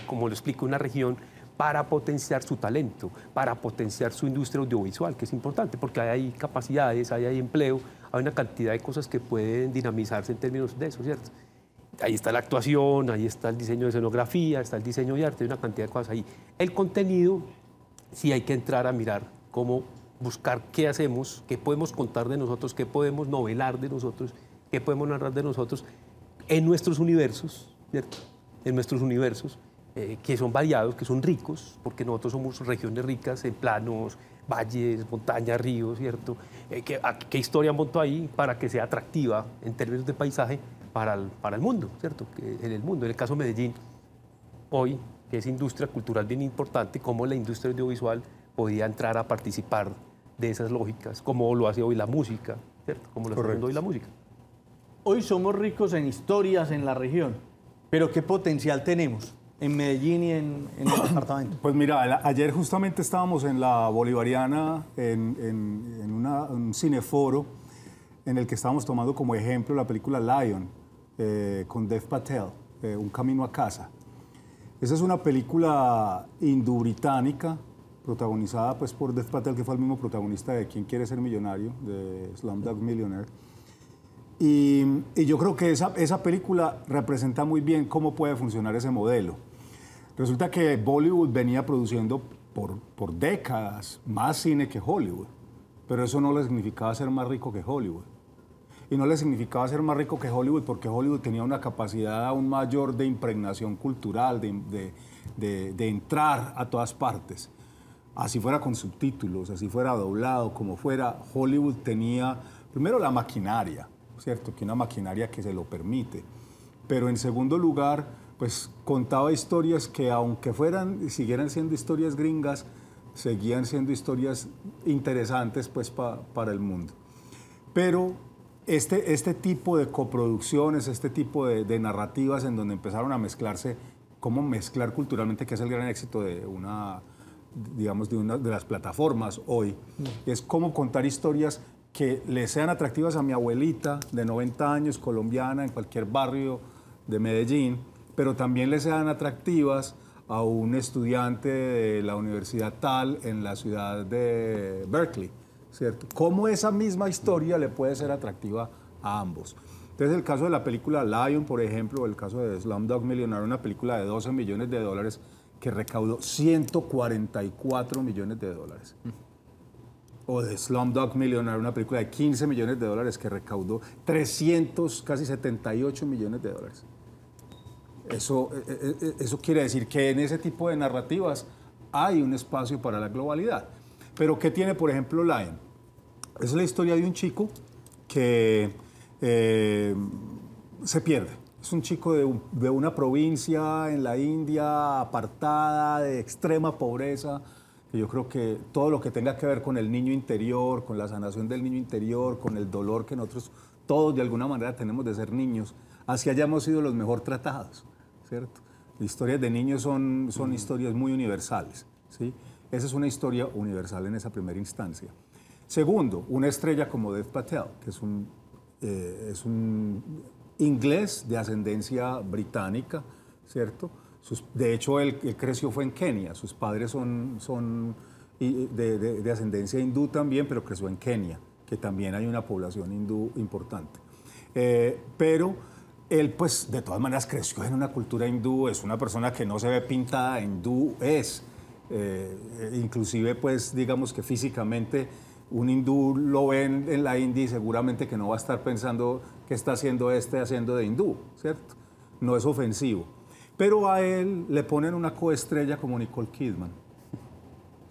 como lo explico, una región, para potenciar su talento, para potenciar su industria audiovisual, que es importante, porque hay capacidades, hay empleo, hay una cantidad de cosas que pueden dinamizarse en términos de eso, ¿cierto? Ahí está la actuación, ahí está el diseño de escenografía, está el diseño de arte, hay una cantidad de cosas ahí. El contenido, sí hay que entrar a mirar cómo buscar qué hacemos, qué podemos contar de nosotros, qué podemos novelar de nosotros, qué podemos narrar de nosotros en nuestros universos, ¿cierto? En nuestros universos, que son variados, que son ricos, porque nosotros somos regiones ricas en planos, valles, montañas, ríos, ¿cierto? ¿Qué historia monto ahí para que sea atractiva en términos de paisaje para el mundo, ¿cierto? En el mundo, en el caso de Medellín, hoy, que es industria cultural bien importante, cómo la industria audiovisual podía entrar a participar de esas lógicas, como lo hace hoy la música, ¿cierto? Como lo está haciendo hoy la música. Hoy somos ricos en historias en la región, pero ¿qué potencial tenemos en Medellín y en el departamento? Pues mira, ayer justamente estábamos en la Bolivariana, en un cineforo, en el que estábamos tomando como ejemplo la película Lion, con Dev Patel, Un camino a casa. Esa es una película hindú-británica, protagonizada pues, por Dev Patel, que fue el mismo protagonista de ¿Quién quiere ser millonario?, de Slumdog Millionaire. Y yo creo que esa película representa muy bien cómo puede funcionar ese modelo. Resulta que Bollywood venía produciendo por décadas más cine que Hollywood, pero eso no le significaba ser más rico que Hollywood. Y no le significaba ser más rico que Hollywood porque Hollywood tenía una capacidad aún mayor de impregnación cultural, de entrar a todas partes. Así fuera con subtítulos, así fuera doblado, como fuera, Hollywood tenía Primero, la maquinaria, ¿cierto? Que una maquinaria que se lo permite. Pero en segundo lugar, pues contaba historias que aunque siguieran siendo historias gringas, seguían siendo historias interesantes pues para el mundo. Pero este tipo de coproducciones, este tipo de narrativas en donde empezaron a mezclarse, cómo mezclar culturalmente, que es el gran éxito de una de las plataformas hoy, es cómo contar historias que le sean atractivas a mi abuelita de 90 años, colombiana, en cualquier barrio de Medellín, pero también le sean atractivas a un estudiante de la universidad tal en la ciudad de Berkeley, ¿cierto? Cómo esa misma historia le puede ser atractiva a ambos. Entonces, el caso de la película Lion, por ejemplo, el caso de Slumdog Millionaire, una película de $12 millones que recaudó $144 millones. O de Slumdog Millionaire, una película de $15 millones que recaudó casi 78 millones de dólares. Eso quiere decir que en ese tipo de narrativas hay un espacio para la globalidad. Pero ¿qué tiene, por ejemplo, Lion? Es la historia de un chico que se pierde. Es un chico de una provincia en la India, apartada, de extrema pobreza. Y yo creo que todo lo que tenga que ver con el niño interior, con la sanación del niño interior, con el dolor que nosotros todos de alguna manera tenemos de ser niños, así hayamos sido los mejor tratados, ¿cierto? Las historias de niños son historias muy universales, ¿sí? Esa es una historia universal en esa primera instancia. Segundo, una estrella como Dev Patel, que es un inglés de ascendencia británica, ¿cierto? De hecho, él creció fue en Kenia. Sus padres son de ascendencia hindú también, pero creció en Kenia, que también hay una población hindú importante. Pero él, pues, de todas maneras creció en una cultura hindú, es una persona que no se ve pintada hindú, inclusive, pues, digamos que físicamente un hindú lo ven en la India y seguramente que no va a estar pensando qué está haciendo haciendo de hindú, ¿cierto? No es ofensivo. Pero a él le ponen una coestrella como Nicole Kidman,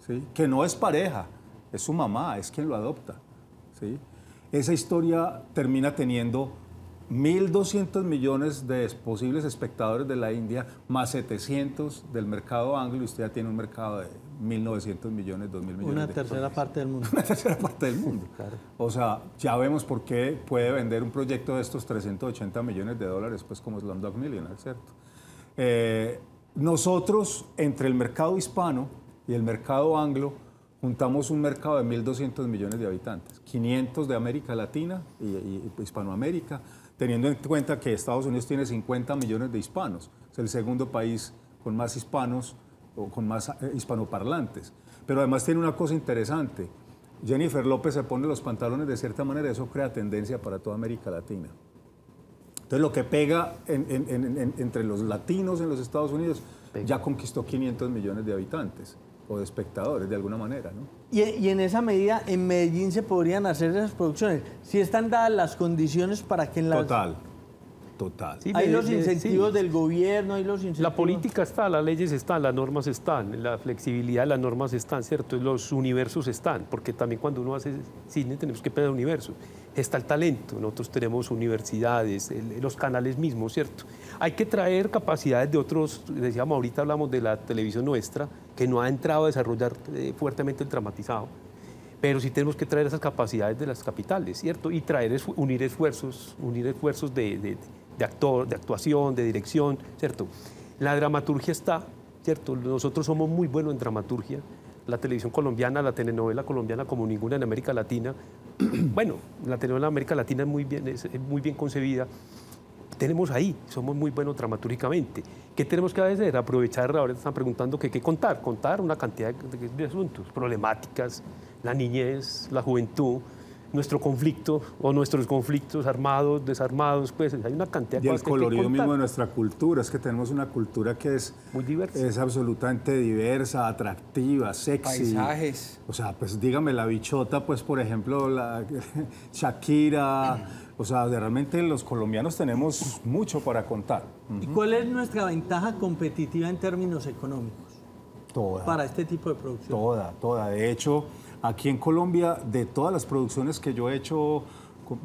¿sí? Que no es pareja, es su mamá, es quien lo adopta, ¿sí? Esa historia termina teniendo 1.200 millones de posibles espectadores de la India, más 700 del mercado anglo, y usted ya tiene un mercado de 1.900 millones, 2.000 millones. Una tercera parte del mundo. Una tercera parte del mundo. Claro. O sea, ya vemos por qué puede vender un proyecto de estos 380 millones de dólares, pues como Slumdog Millionaire, ¿cierto? Nosotros, entre el mercado hispano y el mercado anglo, juntamos un mercado de 1.200 millones de habitantes, 500 de América Latina y Hispanoamérica, teniendo en cuenta que Estados Unidos tiene 50 millones de hispanos, es el segundo país con más hispanos o con más hispanoparlantes. Pero además tiene una cosa interesante, Jennifer López se pone los pantalones de cierta manera, eso crea tendencia para toda América Latina. Entonces, lo que pega entre los latinos en los Estados Unidos ya conquistó 500 millones de habitantes o de espectadores, de alguna manera, ¿no? Y en esa medida, en Medellín se podrían hacer esas producciones. Si están dadas las condiciones para que en las... Total. Sí, hay los incentivos del gobierno, hay los incentivos... La política está, las leyes están, las normas están, la flexibilidad de las normas están, ¿cierto? Los universos están, porque también cuando uno hace cine tenemos que pensar universos. Está el talento, nosotros tenemos universidades, los canales mismos, ¿cierto? Hay que traer capacidades de otros, decíamos, ahorita hablamos de la televisión nuestra, que no ha entrado a desarrollar fuertemente el dramatizado, pero sí tenemos que traer esas capacidades de las capitales, ¿cierto? Y unir esfuerzos de actuación, de dirección, ¿cierto? La dramaturgia está, ¿cierto? Nosotros somos muy buenos en dramaturgia. La televisión colombiana, la telenovela colombiana como ninguna en América Latina. Bueno, la telenovela en América Latina es muy bien concebida. Tenemos ahí, somos muy buenos dramatúrgicamente. ¿Qué tenemos que hacer? Aprovechar, ahora están preguntando qué contar una cantidad de asuntos, problemáticas, la niñez, la juventud, nuestro conflicto o nuestros conflictos armados, desarmados, pues hay una cantidad de cosas. Y el colorido mismo de nuestra cultura, es que tenemos una cultura que es muy diversa. Es absolutamente diversa, atractiva, sexy. Paisajes. O sea, pues dígame, la bichota, pues por ejemplo, la Shakira, o sea, realmente los colombianos tenemos mucho para contar. ¿Y cuál es nuestra ventaja competitiva en términos económicos? Toda. Para este tipo de producción. Toda. De hecho, aquí en Colombia, de todas las producciones que yo he hecho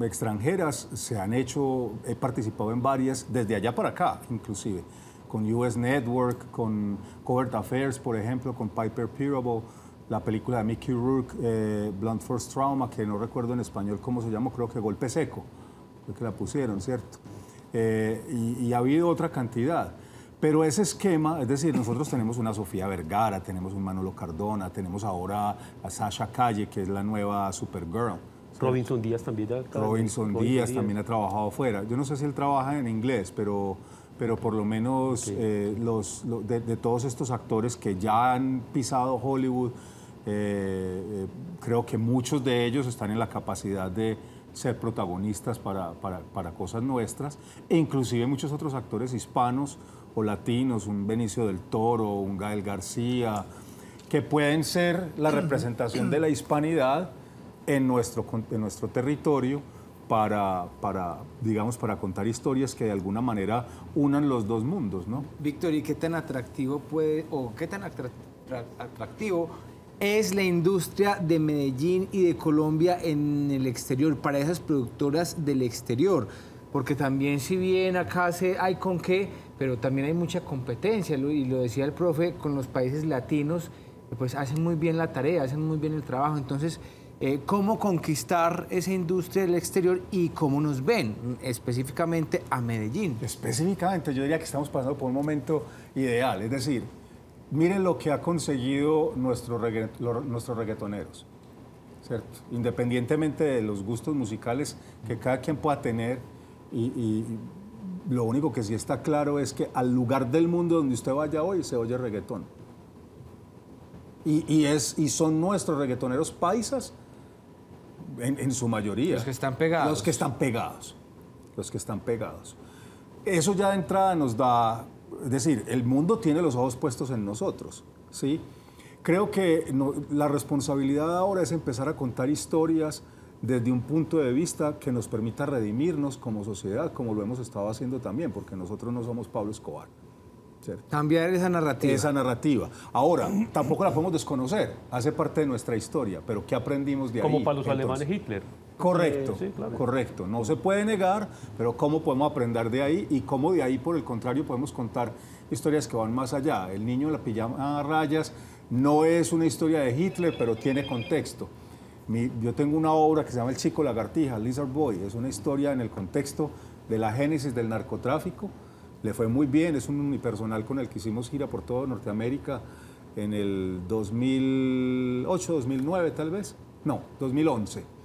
extranjeras se han hecho, he participado en varias, desde allá para acá, inclusive, con US Network, con Covert Affairs, por ejemplo, con Piper Perabo, la película de Mickey Rourke, Blunt Force Trauma, que no recuerdo en español cómo se llama, creo que Golpe Seco, creo que la pusieron, ¿cierto? Y ha habido otra cantidad. Pero ese esquema, es decir, nosotros tenemos una Sofía Vergara, tenemos un Manolo Cardona, tenemos ahora a Sasha Calle, que es la nueva Supergirl. Robinson Díaz también. Robinson Díaz también ha trabajado afuera. Yo no sé si él trabaja en inglés, pero por lo menos de todos estos actores que ya han pisado Hollywood, creo que muchos de ellos están en la capacidad de ser protagonistas para cosas nuestras, e inclusive muchos otros actores hispanos o latinos, un Benicio del Toro, un Gael García, que pueden ser la representación de la hispanidad en nuestro territorio para contar historias que de alguna manera unan los dos mundos, ¿no? Víctor, ¿y qué tan atractivo atractivo es la industria de Medellín y de Colombia en el exterior, para esas productoras del exterior? Porque también, si bien acá hay con qué, pero también hay mucha competencia, y lo decía el profe, con los países latinos, pues hacen muy bien la tarea, hacen muy bien el trabajo. Entonces, ¿cómo conquistar esa industria del exterior y cómo nos ven específicamente a Medellín? Específicamente, yo diría que estamos pasando por un momento ideal, es decir, miren lo que ha conseguido nuestros reggaetoneros, ¿cierto? Independientemente de los gustos musicales que cada quien pueda tener, y lo único que sí está claro es que al lugar del mundo donde usted vaya hoy se oye reggaetón. Y son nuestros reggaetoneros paisas en su mayoría. Los que están pegados. Los que están pegados. Los que están pegados. Eso ya de entrada nos da... Es decir, el mundo tiene los ojos puestos en nosotros, ¿sí? Creo que la responsabilidad ahora es empezar a contar historias desde un punto de vista que nos permita redimirnos como sociedad, como lo hemos estado haciendo también, porque nosotros no somos Pablo Escobar, ¿cierto? Cambiar esa narrativa. Esa narrativa. Ahora, tampoco la podemos desconocer, hace parte de nuestra historia, pero ¿qué aprendimos de ahí? Como para los alemanes Hitler. Correcto, sí, claro. Correcto. No se puede negar, pero ¿cómo podemos aprender de ahí? Y cómo de ahí, por el contrario, podemos contar historias que van más allá. El niño en la pijama a rayas no es una historia de Hitler, pero tiene contexto. Yo tengo una obra que se llama El Chico Lagartija, Lizard Boy. Es una historia en el contexto de la génesis del narcotráfico. Le fue muy bien, es un unipersonal con el que hicimos gira por toda Norteamérica en el 2008, 2009 tal vez. No, 2011.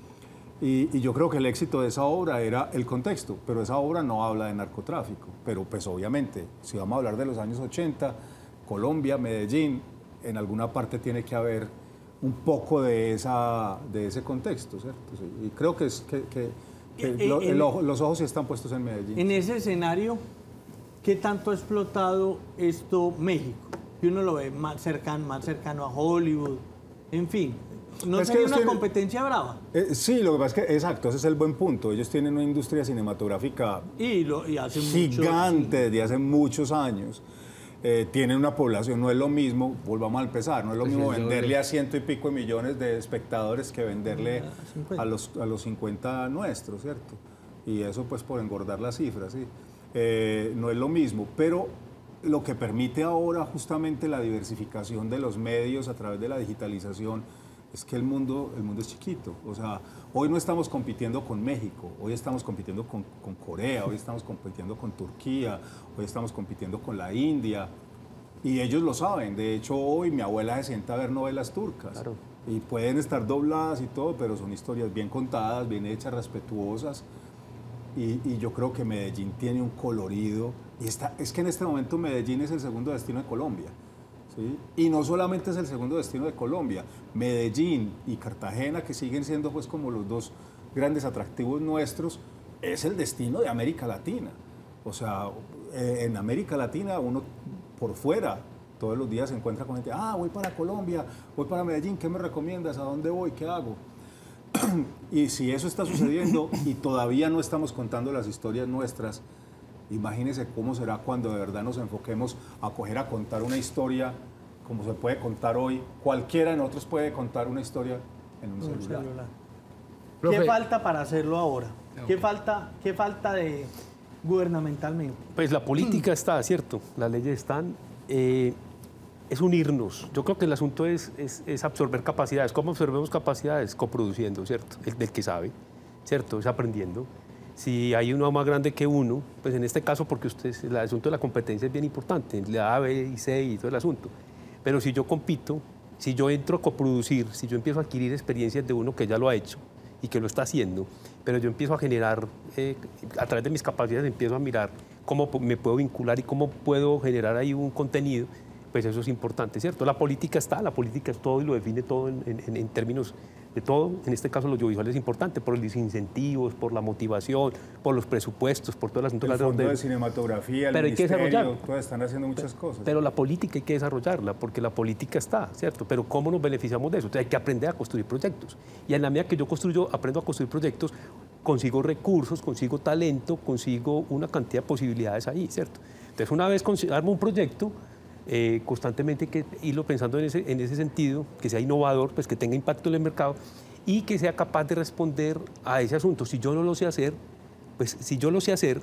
Y yo creo que el éxito de esa obra era el contexto, pero esa obra no habla de narcotráfico. Pero pues obviamente, si vamos a hablar de los años 80, Colombia, Medellín, en alguna parte tiene que haber un poco de ese contexto, ¿cierto? Sí, y creo que los ojos sí están puestos en Medellín. En ese escenario, ¿qué tanto ha explotado esto México? Que uno lo ve más cercano a Hollywood, en fin. ¿No sería una competencia brava? Sí, lo que pasa es que, exacto, ese es el buen punto. Ellos tienen una industria cinematográfica gigante desde hace muchos años. Tienen una población, no es lo mismo, volvamos a empezar, no es lo mismo venderle a 100 y pico de millones de espectadores que venderle a los 50 nuestros, ¿cierto? Y eso pues por engordar las cifras, ¿sí? No es lo mismo, pero lo que permite ahora justamente la diversificación de los medios a través de la digitalización es que el mundo es chiquito. O sea, hoy no estamos compitiendo con México, hoy estamos compitiendo con Corea, hoy estamos compitiendo con Turquía, hoy estamos compitiendo con la India, y ellos lo saben. De hecho, hoy mi abuela se sienta a ver novelas turcas. Claro. Y pueden estar dobladas y todo, pero son historias bien contadas, bien hechas, respetuosas. Y yo creo que Medellín tiene un colorido. Es que en este momento Medellín es el segundo destino de Colombia. ¿Sí? Y no solamente es el segundo destino de Colombia, Medellín y Cartagena, que siguen siendo pues como los dos grandes atractivos nuestros, es el destino de América Latina. O sea, en América Latina uno por fuera todos los días se encuentra con gente, voy para Colombia, voy para Medellín, ¿qué me recomiendas? ¿A dónde voy? ¿Qué hago? Y si eso está sucediendo y todavía no estamos contando las historias nuestras, imagínense cómo será cuando de verdad nos enfoquemos a coger a contar una historia como se puede contar hoy. Cualquiera de nosotros puede contar una historia en un celular. Profe. ¿Qué falta para hacerlo ahora? ¿Qué falta de gubernamentalmente? Pues la política está, ¿cierto? Las leyes están. Es unirnos. Yo creo que el asunto es absorber capacidades. ¿Cómo absorbemos capacidades? Coproduciendo, ¿cierto? El del que sabe, ¿cierto? Es aprendiendo. Si hay uno más grande que uno, pues en este caso, porque el asunto de la competencia es bien importante, la A, B y C y todo el asunto. Pero si yo compito, si yo entro a coproducir, si yo empiezo a adquirir experiencias de uno que ya lo ha hecho y que lo está haciendo, pero yo empiezo a generar, a través de mis capacidades, empiezo a mirar cómo me puedo vincular y cómo puedo generar ahí un contenido, pues eso es importante, ¿cierto? La política es todo y lo define todo en términos de todo. En este caso, lo audiovisual es importante por los incentivos, por la motivación, por los presupuestos, por todo el asunto el fondo de cinematografía, el pero hay que desarrollarlo. Todos están haciendo muchas cosas. Pero la política hay que desarrollarla, porque la política está, ¿cierto? Pero ¿cómo nos beneficiamos de eso? Entonces hay que aprender a construir proyectos. Y en la medida que yo aprendo a construir proyectos, consigo recursos, consigo talento, consigo una cantidad de posibilidades ahí, ¿cierto? Entonces, una vez armo un proyecto, constantemente hay que irlo pensando en ese sentido, que sea innovador, pues que tenga impacto en el mercado y que sea capaz de responder a ese asunto. Si yo no lo sé hacer, pues si yo lo sé hacer,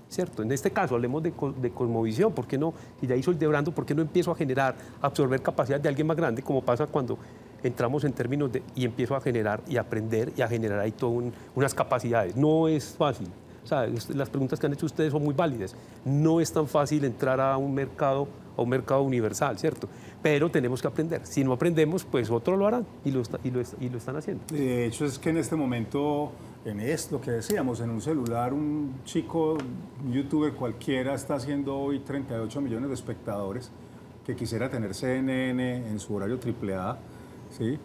¿cierto? En este caso, hablemos de cosmovisión, ¿por qué no? Si ya hizo el de Brando, ¿por qué no empiezo a generar, a absorber capacidad de alguien más grande, como pasa cuando entramos en términos y empiezo a generar y aprender y a generar ahí todas unas capacidades? No es fácil. O sea, las preguntas que han hecho ustedes son muy válidas. No es tan fácil entrar a un mercado universal, ¿cierto? Pero tenemos que aprender. Si no aprendemos, pues otros lo harán y lo están haciendo. De hecho, es que en este momento, en esto que decíamos, en un celular, un chico, un youtuber cualquiera está haciendo hoy 38 millones de espectadores que quisiera tener CNN en su horario AAA, ¿sí?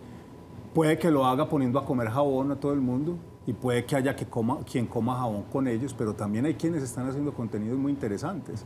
Puede que lo haga poniendo a comer jabón a todo el mundo y puede que haya quien coma jabón con ellos, pero también hay quienes están haciendo contenidos muy interesantes.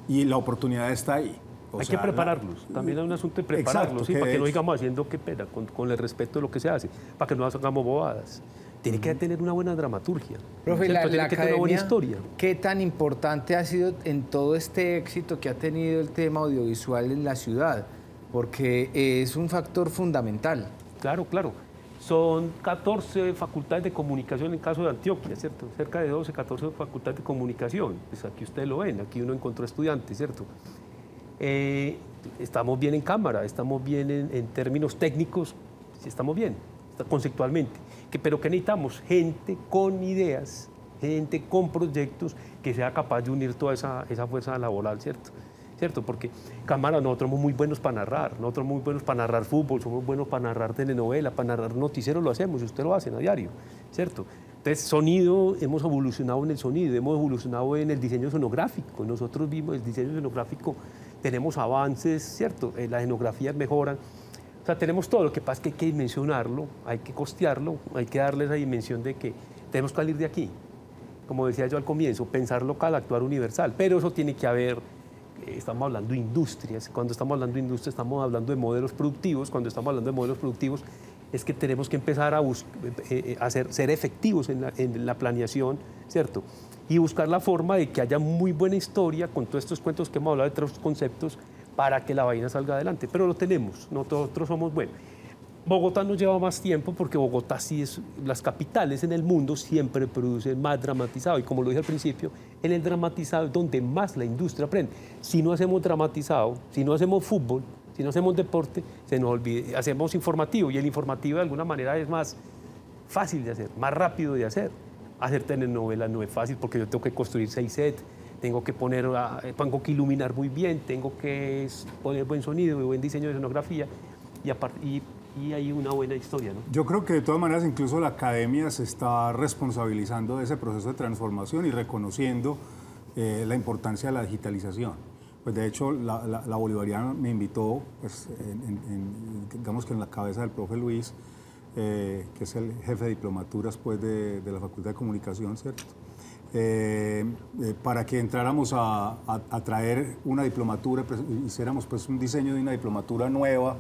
Y la oportunidad está ahí. Hay que prepararlos. También hay un asunto de prepararlos, ¿sí? Para que no sigamos haciendo qué pena, con el respeto de lo que se hace, para que no hagamos bobadas. Tiene que tener una buena dramaturgia. Profe, la tiene que tener una buena historia. ¿Qué tan importante ha sido en todo este éxito que ha tenido el tema audiovisual en la ciudad? Porque es un factor fundamental. Claro, claro. Son 14 facultades de comunicación en el caso de Antioquia, ¿cierto? Cerca de 12, 14 facultades de comunicación. Pues aquí ustedes lo ven, aquí uno encontró estudiantes, ¿cierto? Estamos bien en cámara, estamos bien en términos técnicos, sí, estamos bien, conceptualmente. Pero ¿qué necesitamos? Gente con ideas, gente con proyectos que sea capaz de unir toda esa fuerza laboral, ¿cierto? Porque cámara, nosotros somos muy buenos para narrar, nosotros somos muy buenos para narrar fútbol, somos buenos para narrar telenovela, para narrar noticieros, lo hacemos y ustedes lo hacen a diario, ¿cierto? Entonces, sonido, hemos evolucionado en el sonido, hemos evolucionado en el diseño escenográfico, nosotros vimos el diseño escenográfico, tenemos avances, ¿cierto? Las escenografías mejoran, o sea, tenemos todo, lo que pasa es que hay que dimensionarlo, hay que costearlo, hay que darle esa dimensión de que tenemos que salir de aquí, como decía yo al comienzo, pensar local, actuar universal, pero eso tiene que haber. Estamos hablando de industrias, cuando estamos hablando de industrias estamos hablando de modelos productivos, cuando estamos hablando de modelos productivos es que tenemos que empezar a ser efectivos en la planeación, ¿cierto? Y buscar la forma de que haya muy buena historia con todos estos cuentos que hemos hablado, de otros conceptos, para que la vaina salga adelante, pero lo tenemos, nosotros somos buenos. Bogotá nos lleva más tiempo porque Bogotá sí es, las capitales en el mundo siempre producen más dramatizado y como lo dije al principio, en el dramatizado es donde más la industria aprende. Si no hacemos dramatizado, si no hacemos fútbol, si no hacemos deporte, se nos olvida, hacemos informativo y el informativo de alguna manera es más fácil de hacer, más rápido de hacer. Hacer telenovelas no es fácil porque yo tengo que construir 6 sets, tengo que iluminar muy bien, tengo que poner buen sonido y buen diseño de escenografía y hay una buena historia, ¿no? Yo creo que de todas maneras incluso la academia se está responsabilizando de ese proceso de transformación y reconociendo la importancia de la digitalización. Pues de hecho la Bolivariana me invitó, pues, digamos que en la cabeza del profe Luis, que es el jefe de diplomaturas pues, de la Facultad de Comunicación, ¿cierto? Para que entráramos a traer una diplomatura, pues, hiciéramos pues, un diseño de una diplomatura nueva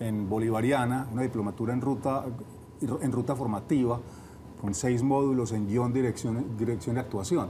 en Bolivariana, una diplomatura en ruta formativa, con 6 módulos en guión, dirección y actuación.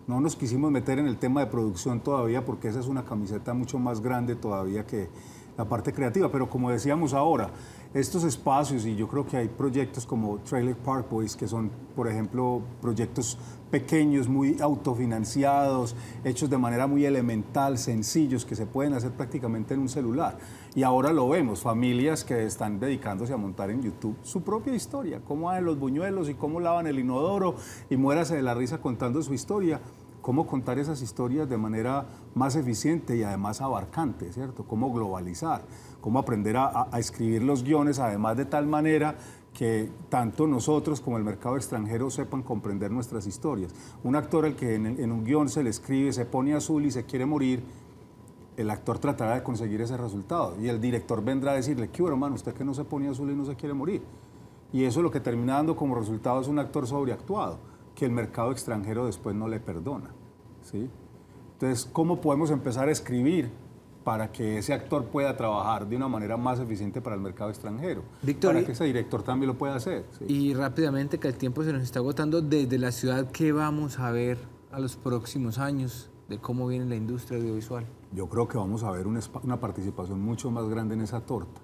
No nos quisimos meter en el tema de producción todavía porque esa es una camiseta mucho más grande todavía que la parte creativa, pero como decíamos ahora, estos espacios, y yo creo que hay proyectos como Trailer Park Boys, que son, por ejemplo, proyectos pequeños, muy autofinanciados, hechos de manera muy elemental, sencillos, que se pueden hacer prácticamente en un celular. Y ahora lo vemos, familias que están dedicándose a montar en YouTube su propia historia, cómo hacen los buñuelos y cómo lavan el inodoro, y muérase de la risa contando su historia. Cómo contar esas historias de manera más eficiente y además abarcante, ¿cierto? Cómo globalizar, cómo aprender a escribir los guiones, además de tal manera que tanto nosotros como el mercado extranjero sepan comprender nuestras historias. Un actor al que en un guión se le escribe, se pone azul y se quiere morir, el actor tratará de conseguir ese resultado y el director vendrá a decirle, ¿qué hermano? Usted que no se pone azul y no se quiere morir. Y eso lo que termina dando como resultado es un actor sobreactuado, que el mercado extranjero después no le perdona, ¿sí? Entonces, ¿cómo podemos empezar a escribir para que ese actor pueda trabajar de una manera más eficiente para el mercado extranjero? Víctor, para que ese director también lo pueda hacer. ¿Sí? Y rápidamente, que el tiempo se nos está agotando, desde la ciudad, ¿qué vamos a ver a los próximos años de cómo viene la industria audiovisual? Yo creo que vamos a ver una participación mucho más grande en esa torta.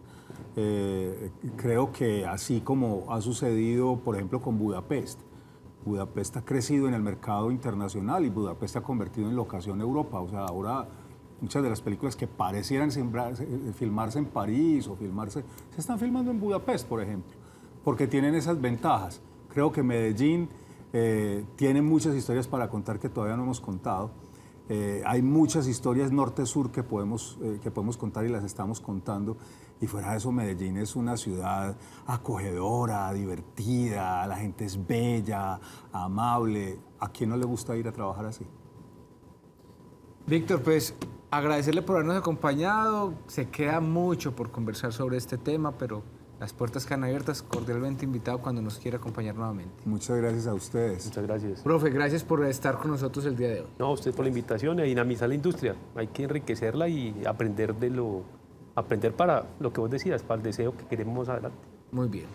Creo que así como ha sucedido, por ejemplo, con Budapest, Budapest ha crecido en el mercado internacional y Budapest se ha convertido en locación Europa. O sea, ahora muchas de las películas que parecieran filmarse en París o se están filmando en Budapest, por ejemplo, porque tienen esas ventajas. Creo que Medellín tiene muchas historias para contar que todavía no hemos contado. Hay muchas historias norte-sur que podemos contar y las estamos contando. Y fuera de eso, Medellín es una ciudad acogedora, divertida, la gente es bella, amable. ¿A quién no le gusta ir a trabajar así? Víctor, pues agradecerle por habernos acompañado. Se queda mucho por conversar sobre este tema, pero las puertas quedan abiertas. Cordialmente invitado cuando nos quiera acompañar nuevamente. Muchas gracias a ustedes. Muchas gracias. Profe, gracias por estar con nosotros el día de hoy. No, a usted por la invitación y a dinamizar la industria. Hay que enriquecerla y aprender para lo que vos decías, para el deseo que queremos más adelante. Muy bien.